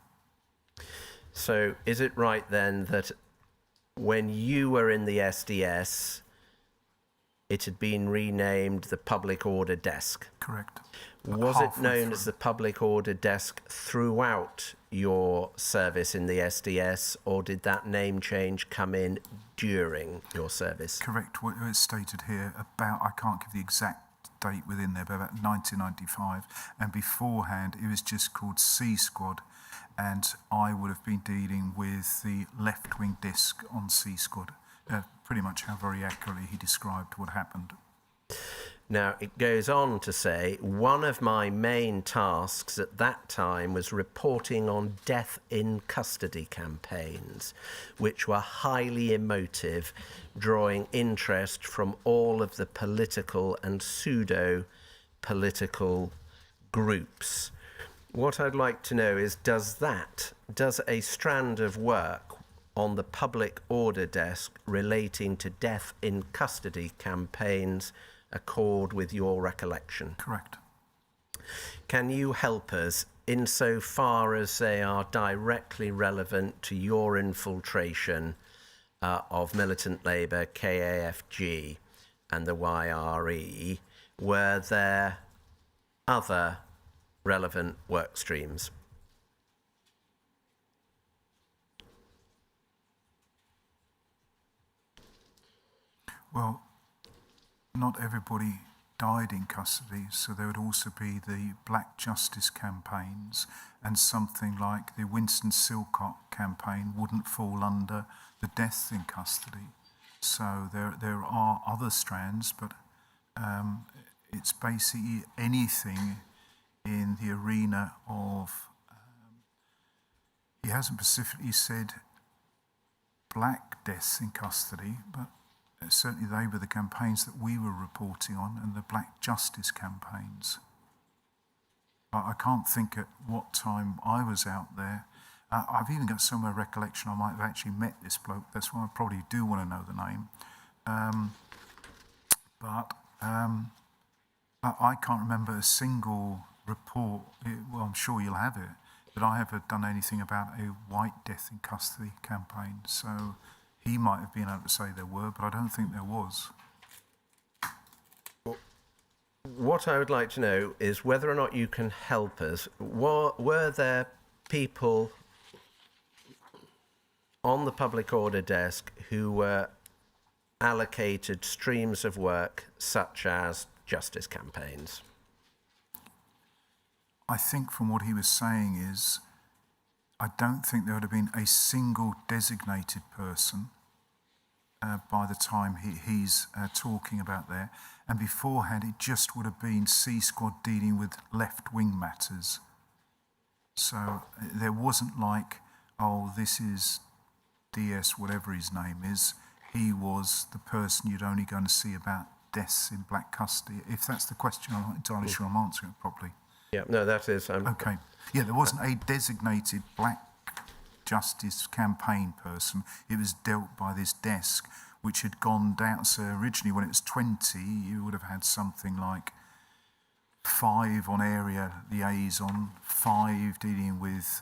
So is it right then that when you were in the SDS, it had been renamed the Public Order Desk? Correct. Was it known as the Public Order Desk throughout your service in the SDS, or did that name change come in during your service? Correct. What it's stated here about, I can't give the exact date within there, but about 1995. And beforehand, it was just called C Squad. And I would have been dealing with the left-wing disc on C Squad. Pretty much how very accurately he described what happened. Now, it goes on to say, one of my main tasks at that time was reporting on death in custody campaigns, which were highly emotive, drawing interest from all of the political and pseudo-political groups. What I'd like to know is, does a strand of work on the Public Order Desk relating to death in custody campaigns accord with your recollection? Correct. Can you help us insofar as they are directly relevant to your infiltration of Militant Labour, KAFG and the YRE? Were there other relevant work streams? Well, not everybody died in custody, so there would also be the Black Justice campaigns, and something like the Winston Silcott campaign wouldn't fall under the death in custody. So there are other strands, but it's basically anything in the arena of, he hasn't specifically said black deaths in custody, but certainly they were the campaigns that we were reporting on, and the Black Justice campaigns. I can't think at what time I was out there. I've even got somewhere recollection I might have actually met this bloke. That's why I probably do want to know the name. But I can't remember a single report, well, I'm sure you'll have it, that I ever done anything about a white death in custody campaign. So he might have been able to say there were, but I don't think there was. What I would like to know is whether or not you can help us. Were there people on the Public Order Desk who were allocated streams of work such as justice campaigns? I think from what he was saying is, I don't think there would have been a single designated person by the time he's talking about there. And beforehand, it just would have been C Squad dealing with left-wing matters. So there wasn't like, oh, this is DS, whatever his name is. He was the person you'd only going to see about deaths in black custody. If that's the question, I'm not entirely sure I'm answering it properly. Yeah, no, that is... Okay. Yeah, there wasn't a designated black justice campaign person. It was dealt by this desk, which had gone down. So originally, when it was 20, you would have had something like 5 on area liaison, 5 dealing with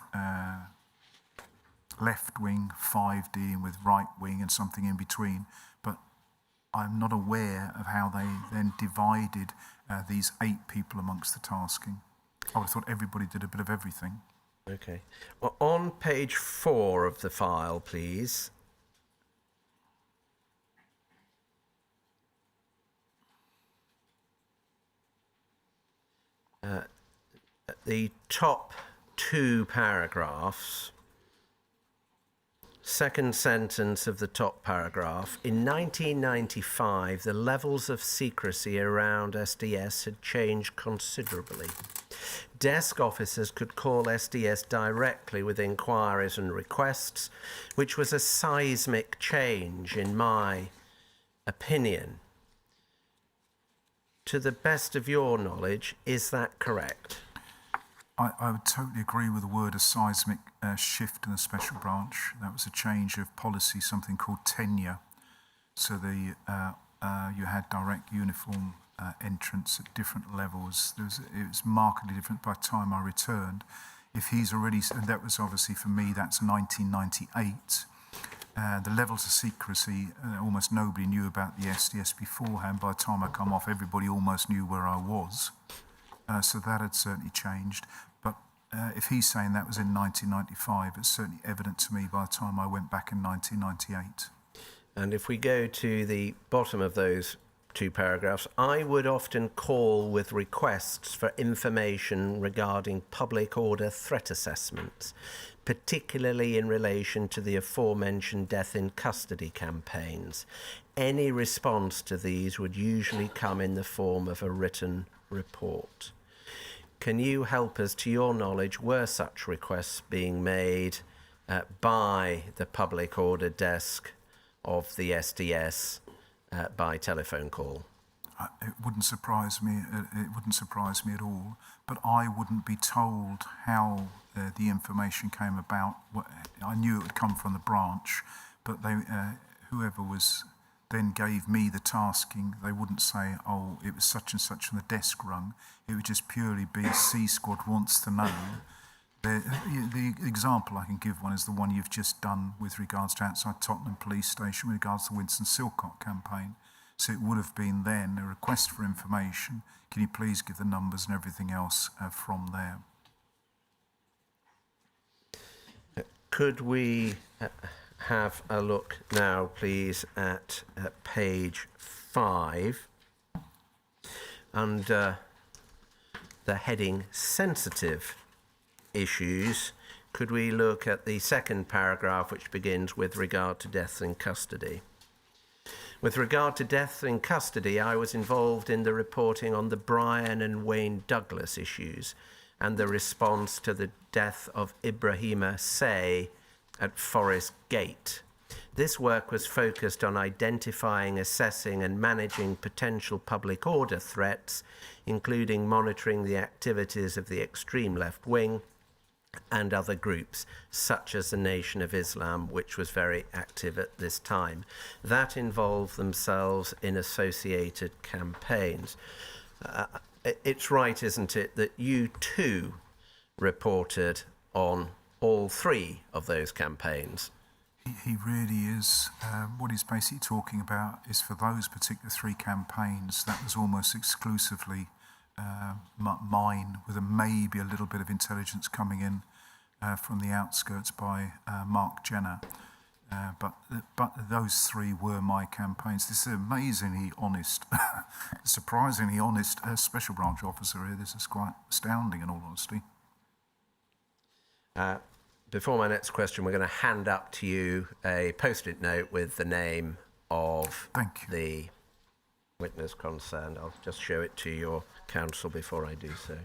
left wing, 5 dealing with right wing, and something in between. But I'm not aware of how they then divided these 8 people amongst the tasking. I would have thought everybody did a bit of everything. Okay. Well, on page 4 of the file, please. The top 2 paragraphs, second sentence of the top paragraph, in 1995, the levels of secrecy around SDS had changed considerably. Desk officers could call SDS directly with inquiries and requests, which was a seismic change, in my opinion. To the best of your knowledge, is that correct? I would totally agree with the word a seismic shift in the special branch. That was a change of policy, something called tenure. So you had direct uniform entrance at different levels. It was markedly different by the time I returned. If he's already, and that was obviously for me, that's 1998. The levels of secrecy, almost nobody knew about the SDS beforehand. By the time I come off, everybody almost knew where I was. So that had certainly changed. But if he's saying that was in 1995, it's certainly evident to me by the time I went back in 1998. And if we go to the bottom of those 2 paragraphs, I would often call with requests for information regarding public order threat assessments, particularly in relation to the aforementioned death in custody campaigns. Any response to these would usually come in the form of a written report. Can you help us, to your knowledge, were such requests being made by the public order desk of the SDS by telephone call? It wouldn't surprise me. It wouldn't surprise me at all. But I wouldn't be told how the information came about. I knew it would come from the branch, but whoever was then gave me the tasking, they wouldn't say, oh, it was such and such on the desk rung. It would just purely be C Squad wants to know. The example I can give one is the one you've just done with regards to outside Tottenham Police Station with regards to the Winston Silcock campaign. So it would have been then a request for information. Can you please give the numbers and everything else from there? Could we have a look now, please, at page 5 under the heading Sensitive Issues? Could we look at the second paragraph, which begins with regard to death in custody? With regard to death in custody, I was involved in the reporting on the Brian and Wayne Douglas issues and the response to the death of Ibrahima Say at Forest Gate. This work was focused on identifying, assessing and managing potential public order threats, including monitoring the activities of the extreme left wing and other groups, such as the Nation of Islam, which was very active at this time. That involved themselves in associated campaigns. It's right, isn't it, that you too reported on all 3 of those campaigns? He really is. What he's basically talking about is for those particular 3 campaigns, that was almost exclusively mine, with maybe a little bit of intelligence coming in from the outskirts by Mark Jenner. But those three were my campaigns. This is amazingly honest, surprisingly honest special branch officer here. This is quite astounding, in all honesty. Before my next question, we're going to hand up to you a post-it note with the name of the witness concerned. I'll just show it to your counsel before I do so.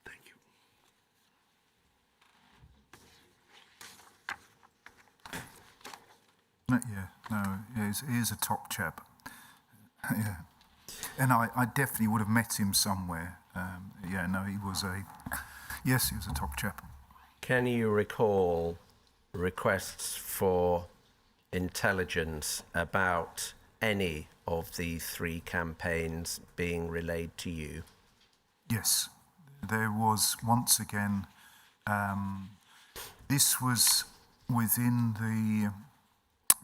Thank you. He is a top chap. Yeah. And I definitely would have met him somewhere. He was a top chap. Can you recall requests for intelligence about any of these three campaigns being relayed to you? Yes, there was once again. This was within the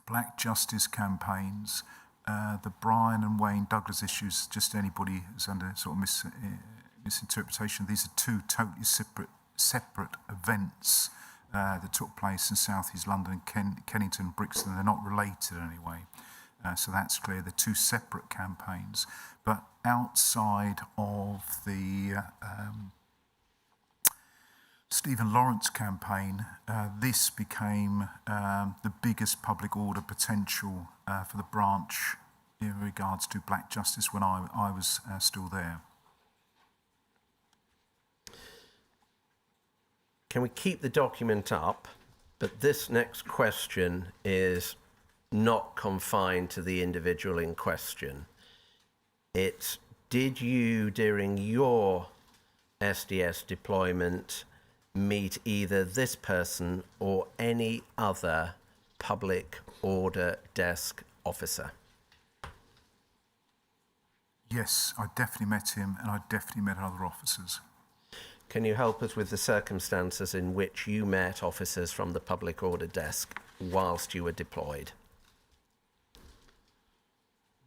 Black Justice campaigns, the Brian and Wayne Douglas issues. Just anybody who's under sort of misinterpretation. These are two totally separate events that took place in South East London and Kennington, Brixton. They're not related in any way. So that's clear. They're two separate campaigns. But outside of the Stephen Lawrence campaign, this became the biggest public order potential for the branch in regards to Black Justice when I was still there. Can we keep the document up? But this next question is not confined to the individual in question. It's, did you, during your SDS deployment, meet either this person or any other public order desk officer? Yes, I definitely met him, and I definitely met other officers. Can you help us with the circumstances in which you met officers from the public order desk whilst you were deployed?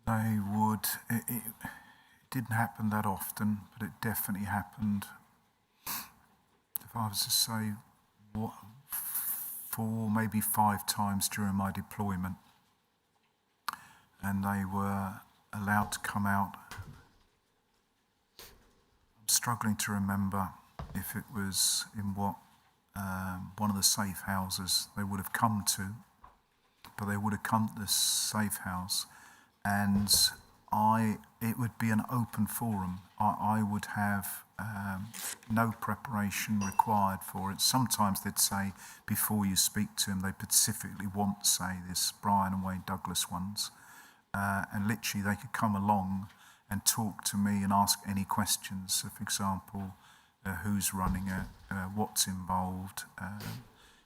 They would. It didn't happen that often, but it definitely happened. If I was to say, 4, maybe 5 times during my deployment, and they were allowed to come out. I'm struggling to remember if it was in what one of the safe houses they would have come to, but they would have come to the safe house, and it would be an open forum. I would have no preparation required for it. Sometimes they'd say, before you speak to them, they specifically want, say, this Brian and Wayne Douglas ones. And literally they could come along and talk to me and ask any questions. So, for example, who's running it, what's involved,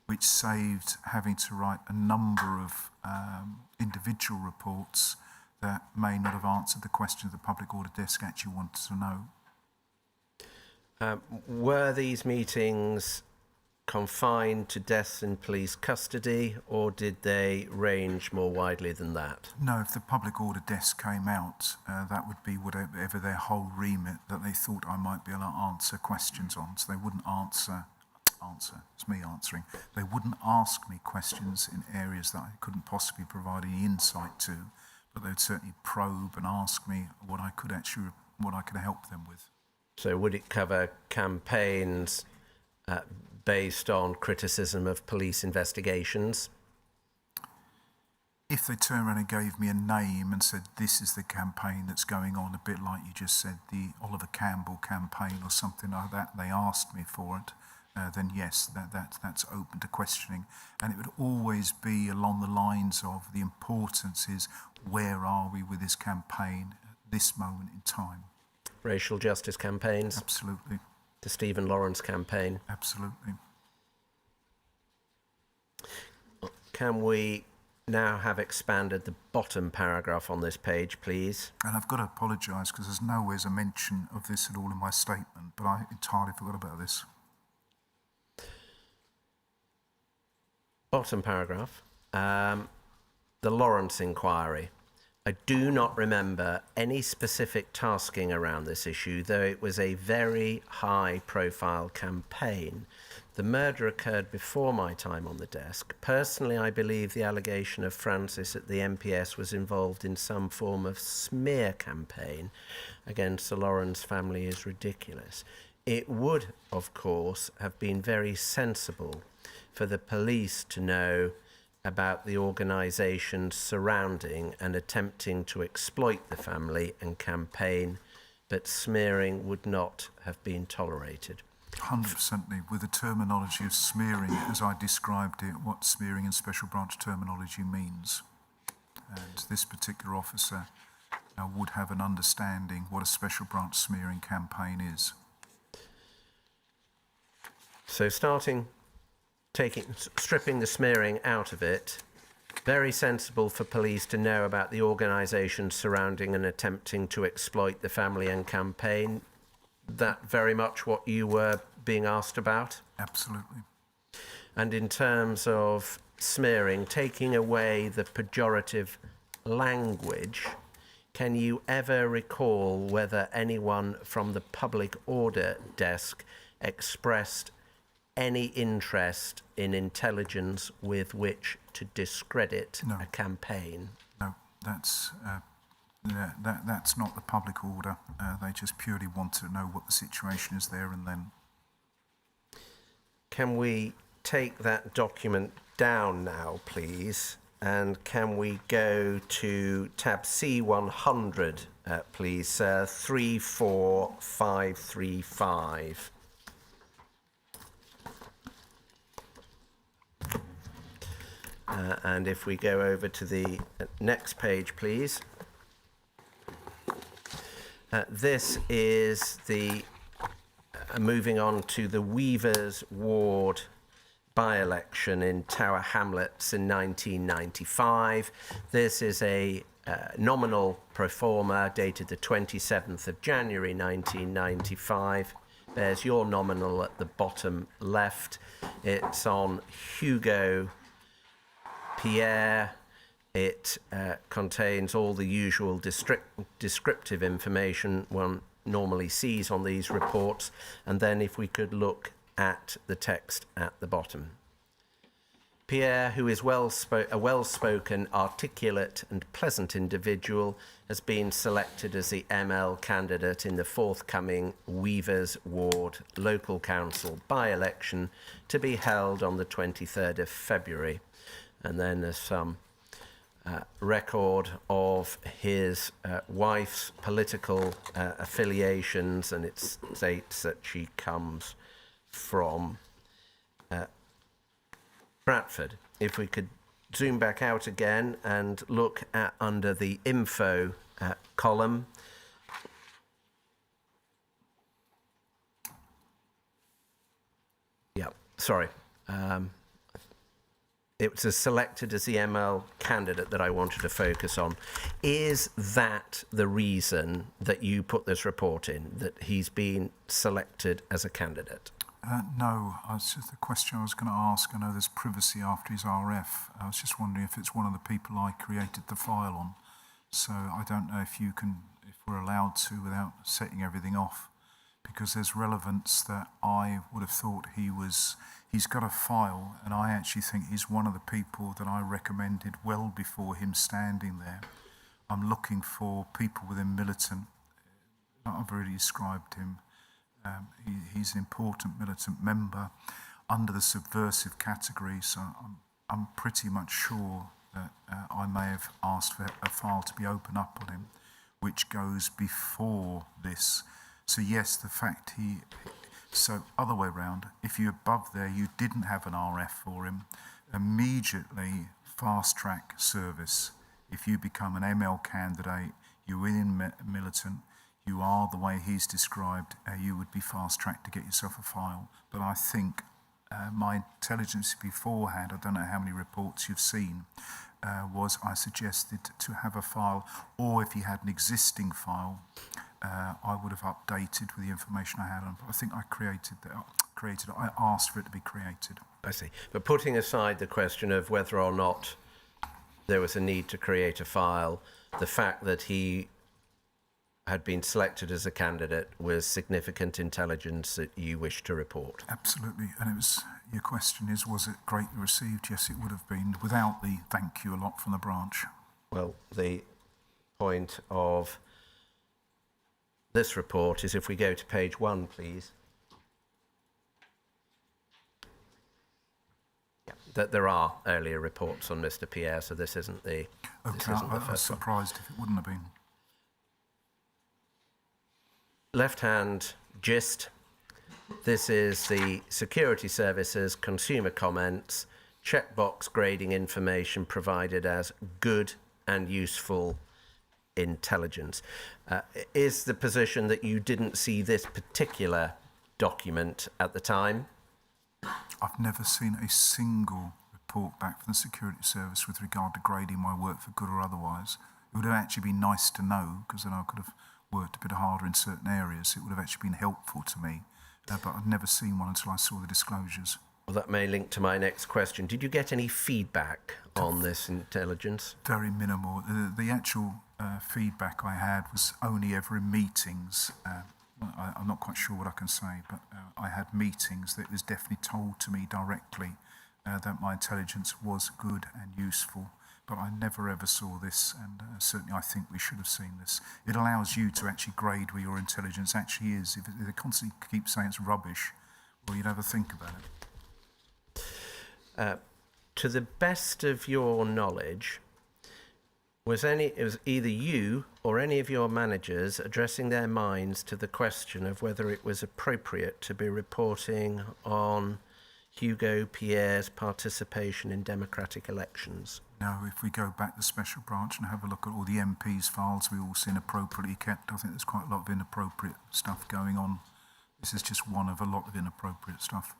which saved having to write a number of individual reports that may not have answered the questions the public order desk actually wanted to know. Were these meetings confined to deaths in police custody, or did they range more widely than that? No, if the public order desk came out, that would be whatever their whole remit that they thought I might be able to answer questions on. So they wouldn't answer, it's me answering. They wouldn't ask me questions in areas that I couldn't possibly provide any insight to, but they'd certainly probe and ask me what I could help them with. So would it cover campaigns based on criticism of police investigations? If they turned around and gave me a name and said, this is the campaign that's going on, a bit like you just said, the Oliver Campbell campaign or something like that, they asked me for it, then yes, that's open to questioning. And it would always be along the lines of the importance is, where are we with this campaign at this moment in time? Racial justice campaigns? Absolutely. The Stephen Lawrence campaign? Absolutely. Can we now have expanded the bottom paragraph on this page, please? And I've got to apologise because there's nowhere a mention of this at all in my statement, but I entirely forgot about this. bottom paragraph, the Lawrence inquiry. I do not remember any specific tasking around this issue, though it was a very high-profile campaign. The murder occurred before my time on the desk. Personally, I believe the allegation of Francis at the MPS was involved in some form of smear campaign against the Lawrence family is ridiculous. It would, of course, have been very sensible for the police to know about the organisations surrounding and attempting to exploit the family and campaign, but smearing would not have been tolerated. 100% with the terminology of smearing, as I described it, what smearing in special branch terminology means. And this particular officer would have an understanding what a special branch smearing campaign is. So stripping the smearing out of it, very sensible for police to know about the organisations surrounding and attempting to exploit the family and campaign. That very much what you were being asked about? Absolutely. And in terms of smearing, taking away the pejorative language, can you ever recall whether anyone from the public order desk expressed any interest in intelligence with which to discredit a campaign? No, that's not the public order. They just purely want to know what the situation is there and then. Can we take that document down now, please? And can we go to tab C100, please, 34535. And if we go over to the next page, please. This is the, moving on to the Weavers Ward by-election in Tower Hamlets in 1995. This is a nominal pro forma dated the 27th of January 1995. There's your nominal at the bottom left. It's on Hugo Pierre. It contains all the usual descriptive information one normally sees on these reports. And then if we could look at the text at the bottom. Pierre, who is a well-spoken, articulate and pleasant individual, has been selected as the ML candidate in the forthcoming Weavers Ward Local Council by-election to be held on the 23rd of February. And then there's some record of his wife's political affiliations, and it states that she comes from Bradford. If we could zoom back out again and look at under the info column. Yeah, sorry. It was selected as the ML candidate that I wanted to focus on. Is that the reason that you put this report in, that he's been selected as a candidate? No, it's just the question I was going to ask. I know there's privacy after his RF. I was just wondering if it's one of the people I created the file on. So I don't know if we're allowed to without setting everything off, because there's relevance that I would have thought he's got a file, and I actually think he's one of the people that I recommended well before him standing there. I'm looking for people within militant. I've already described him. He's an important militant member under the subversive category, so I'm pretty much sure that I may have asked for a file to be opened up on him, which goes before this. So yes, the fact so other way around, if you're above there, you didn't have an RF for him, immediately fast track service. If you become an ML candidate, you're within militant, you are the way he's described, you would be fast-tracked to get yourself a file. But I think my intelligence beforehand, I don't know how many reports you've seen, was I suggested to have a file, or if you had an existing file, I would have updated with the information I had on. But I think I I asked for it to be created. I see. But putting aside the question of whether or not there was a need to create a file, the fact that he had been selected as a candidate was significant intelligence that you wish to report. Absolutely. And it was, your question is, was it greatly received? Yes, it would have been, without the thank you a lot from the branch. Well, the point of this report is if we go to page 1, please. Yeah, that there are earlier reports on Mr. Pierre, so this isn't the Okay, I was surprised if it wouldn't have been. Left-hand gist. This is the Security Services consumer comments, checkbox grading information provided as good and useful intelligence. Is the position that you didn't see this particular document at the time? I've never seen a single report back from the Security Service with regard to grading my work for good or otherwise. It would have actually been nice to know, because then I could have worked a bit harder in certain areas. It would have actually been helpful to me, but I'd never seen one until I saw the disclosures. Well, that may link to my next question. Did you get any feedback on this intelligence? Very minimal. The actual feedback I had was only ever in meetings. I'm not quite sure what I can say, but I had meetings that it was definitely told to me directly that my intelligence was good and useful. But I never ever saw this, and certainly I think we should have seen this. It allows you to actually grade where your intelligence actually is. If they constantly keep saying it's rubbish, well, you'd never think about it. To the best of your knowledge, it was either you or any of your managers addressing their minds to the question of whether it was appropriate to be reporting on Hugo Pierre's participation in democratic elections? No, if we go back to the special branch and have a look at all the MPs' files we all see inappropriately kept, I think there's quite a lot of inappropriate stuff going on. This is just one of a lot of inappropriate stuff.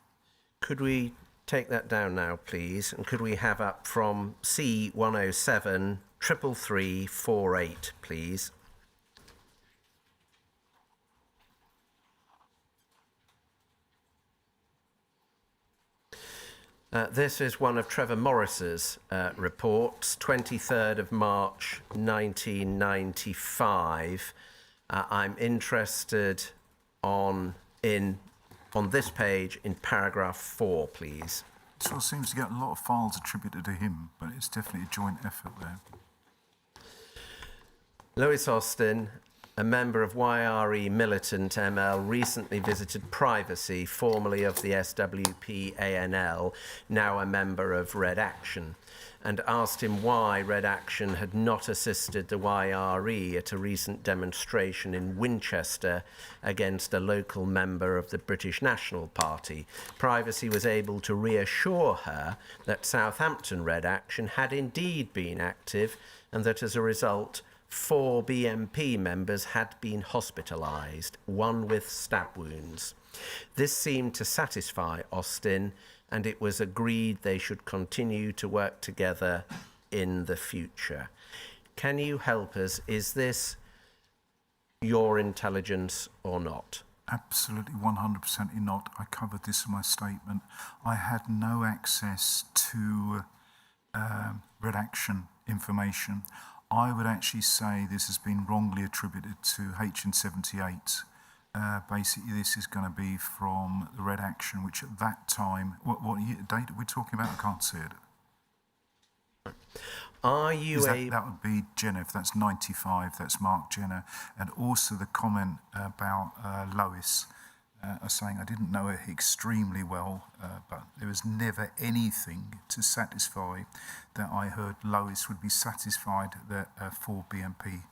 Could we take that down now, please? And could we have up from C107 33348, please? This is one of Trevor Morris's reports, 23rd of March 1995. I'm interested on this page in paragraph 4, please. It sort of seems to get a lot of files attributed to him, but it's definitely a joint effort there. Lewis Austin, a member of YRE Militant ML, recently visited Privacy, formerly of the SWP ANL, now a member of Red Action, and asked him why Red Action had not assisted the YRE at a recent demonstration in Winchester against a local member of the British National Party. Privacy was able to reassure her that Southampton Red Action had indeed been active, and that as a result 4 BMP members had been hospitalised, one with stab wounds. This seemed to satisfy Austin, and it was agreed they should continue to work together in the future. Can you help us? Is this your intelligence or not? Absolutely 100% not. I covered this in my statement. I had no access to Red Action information. I would actually say this has been wrongly attributed to HN78. Basically, this is going to be from the Red Action, which at that time, what date are we talking about? I can't see it. Are you that would be Jenner, if that's 95, that's Mark Jenner. And also the comment about Lois saying, I didn't know her extremely well, but there was never anything to satisfy that I heard Lois would be satisfied that 4 BMP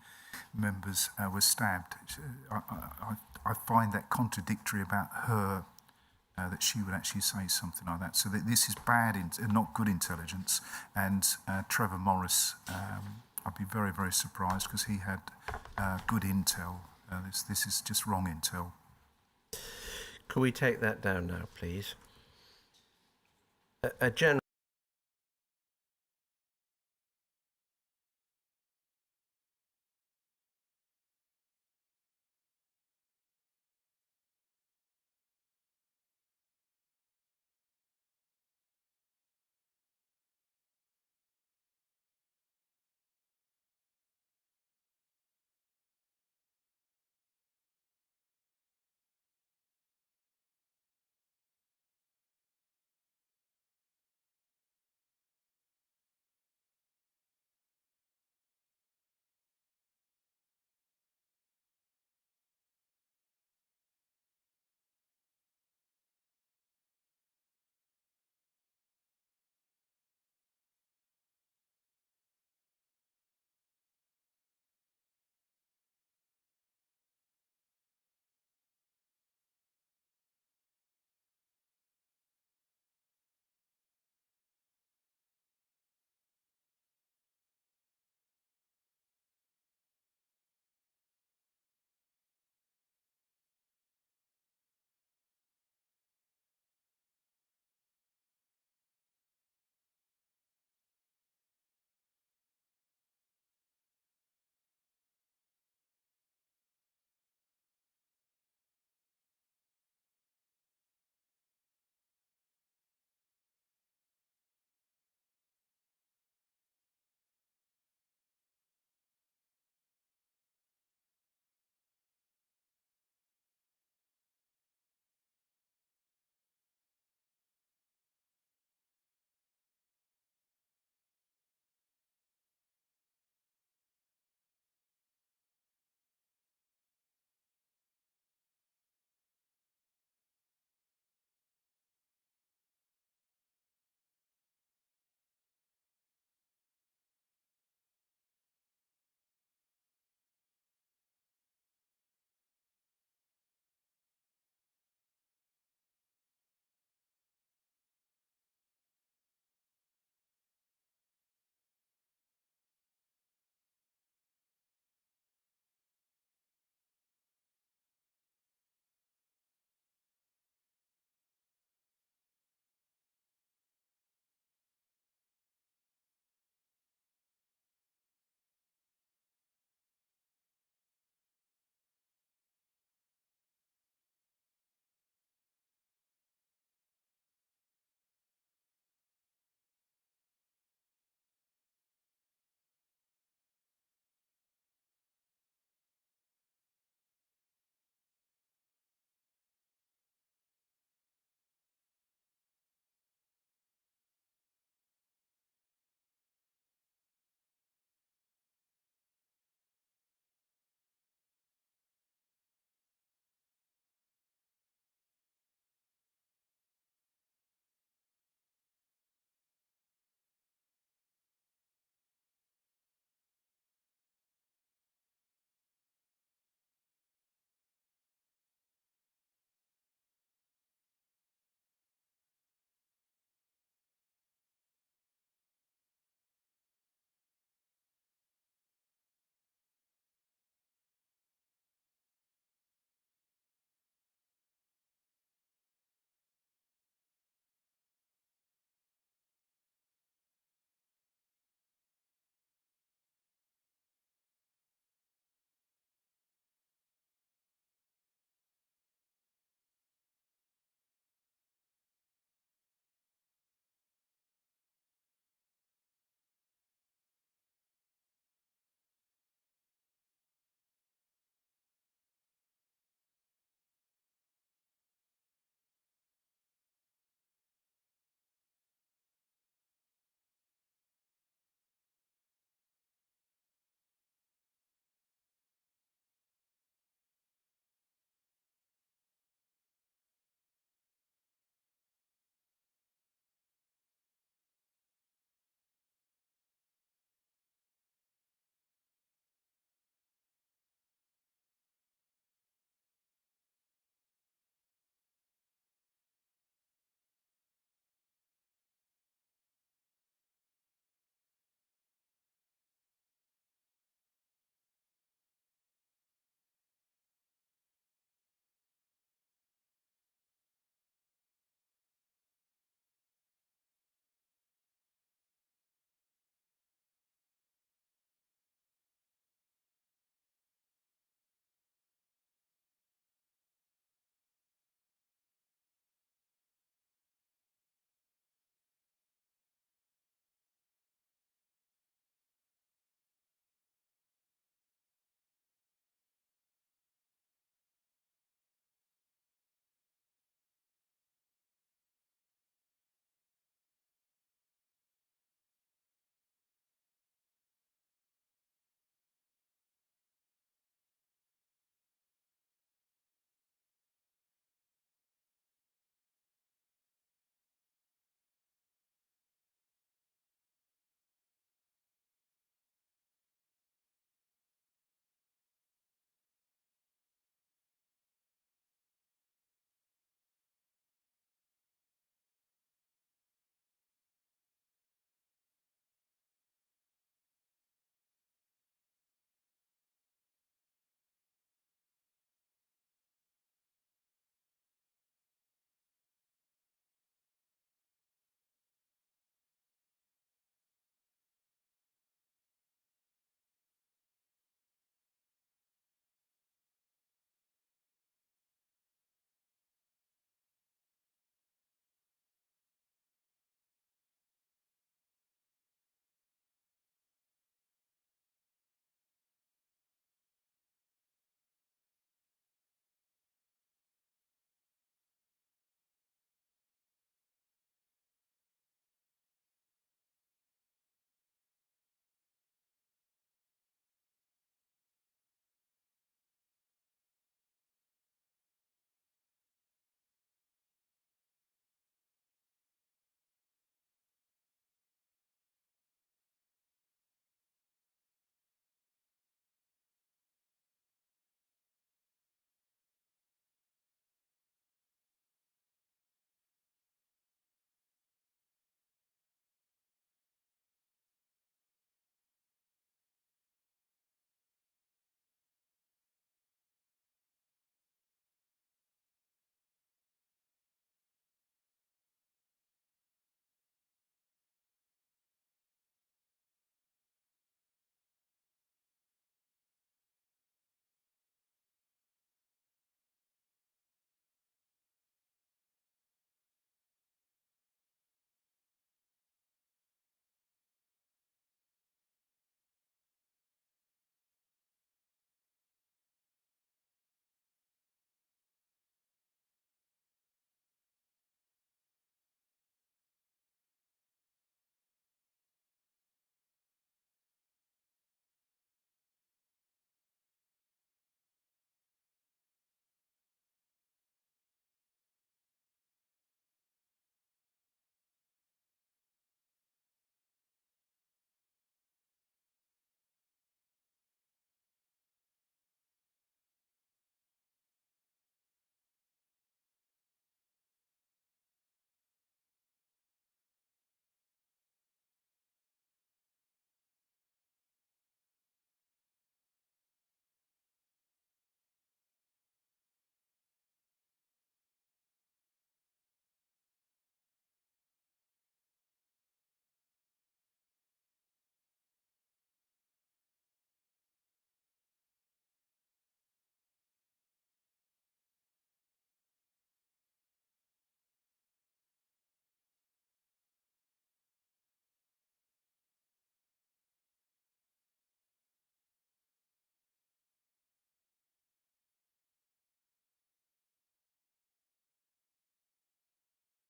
members were stabbed. I find that contradictory about her, that she would actually say something like that. So that this is bad, not good intelligence. And Trevor Morris, I'd be very, very surprised because he had good intel. This is just wrong intel. Could we take that down now, please? a general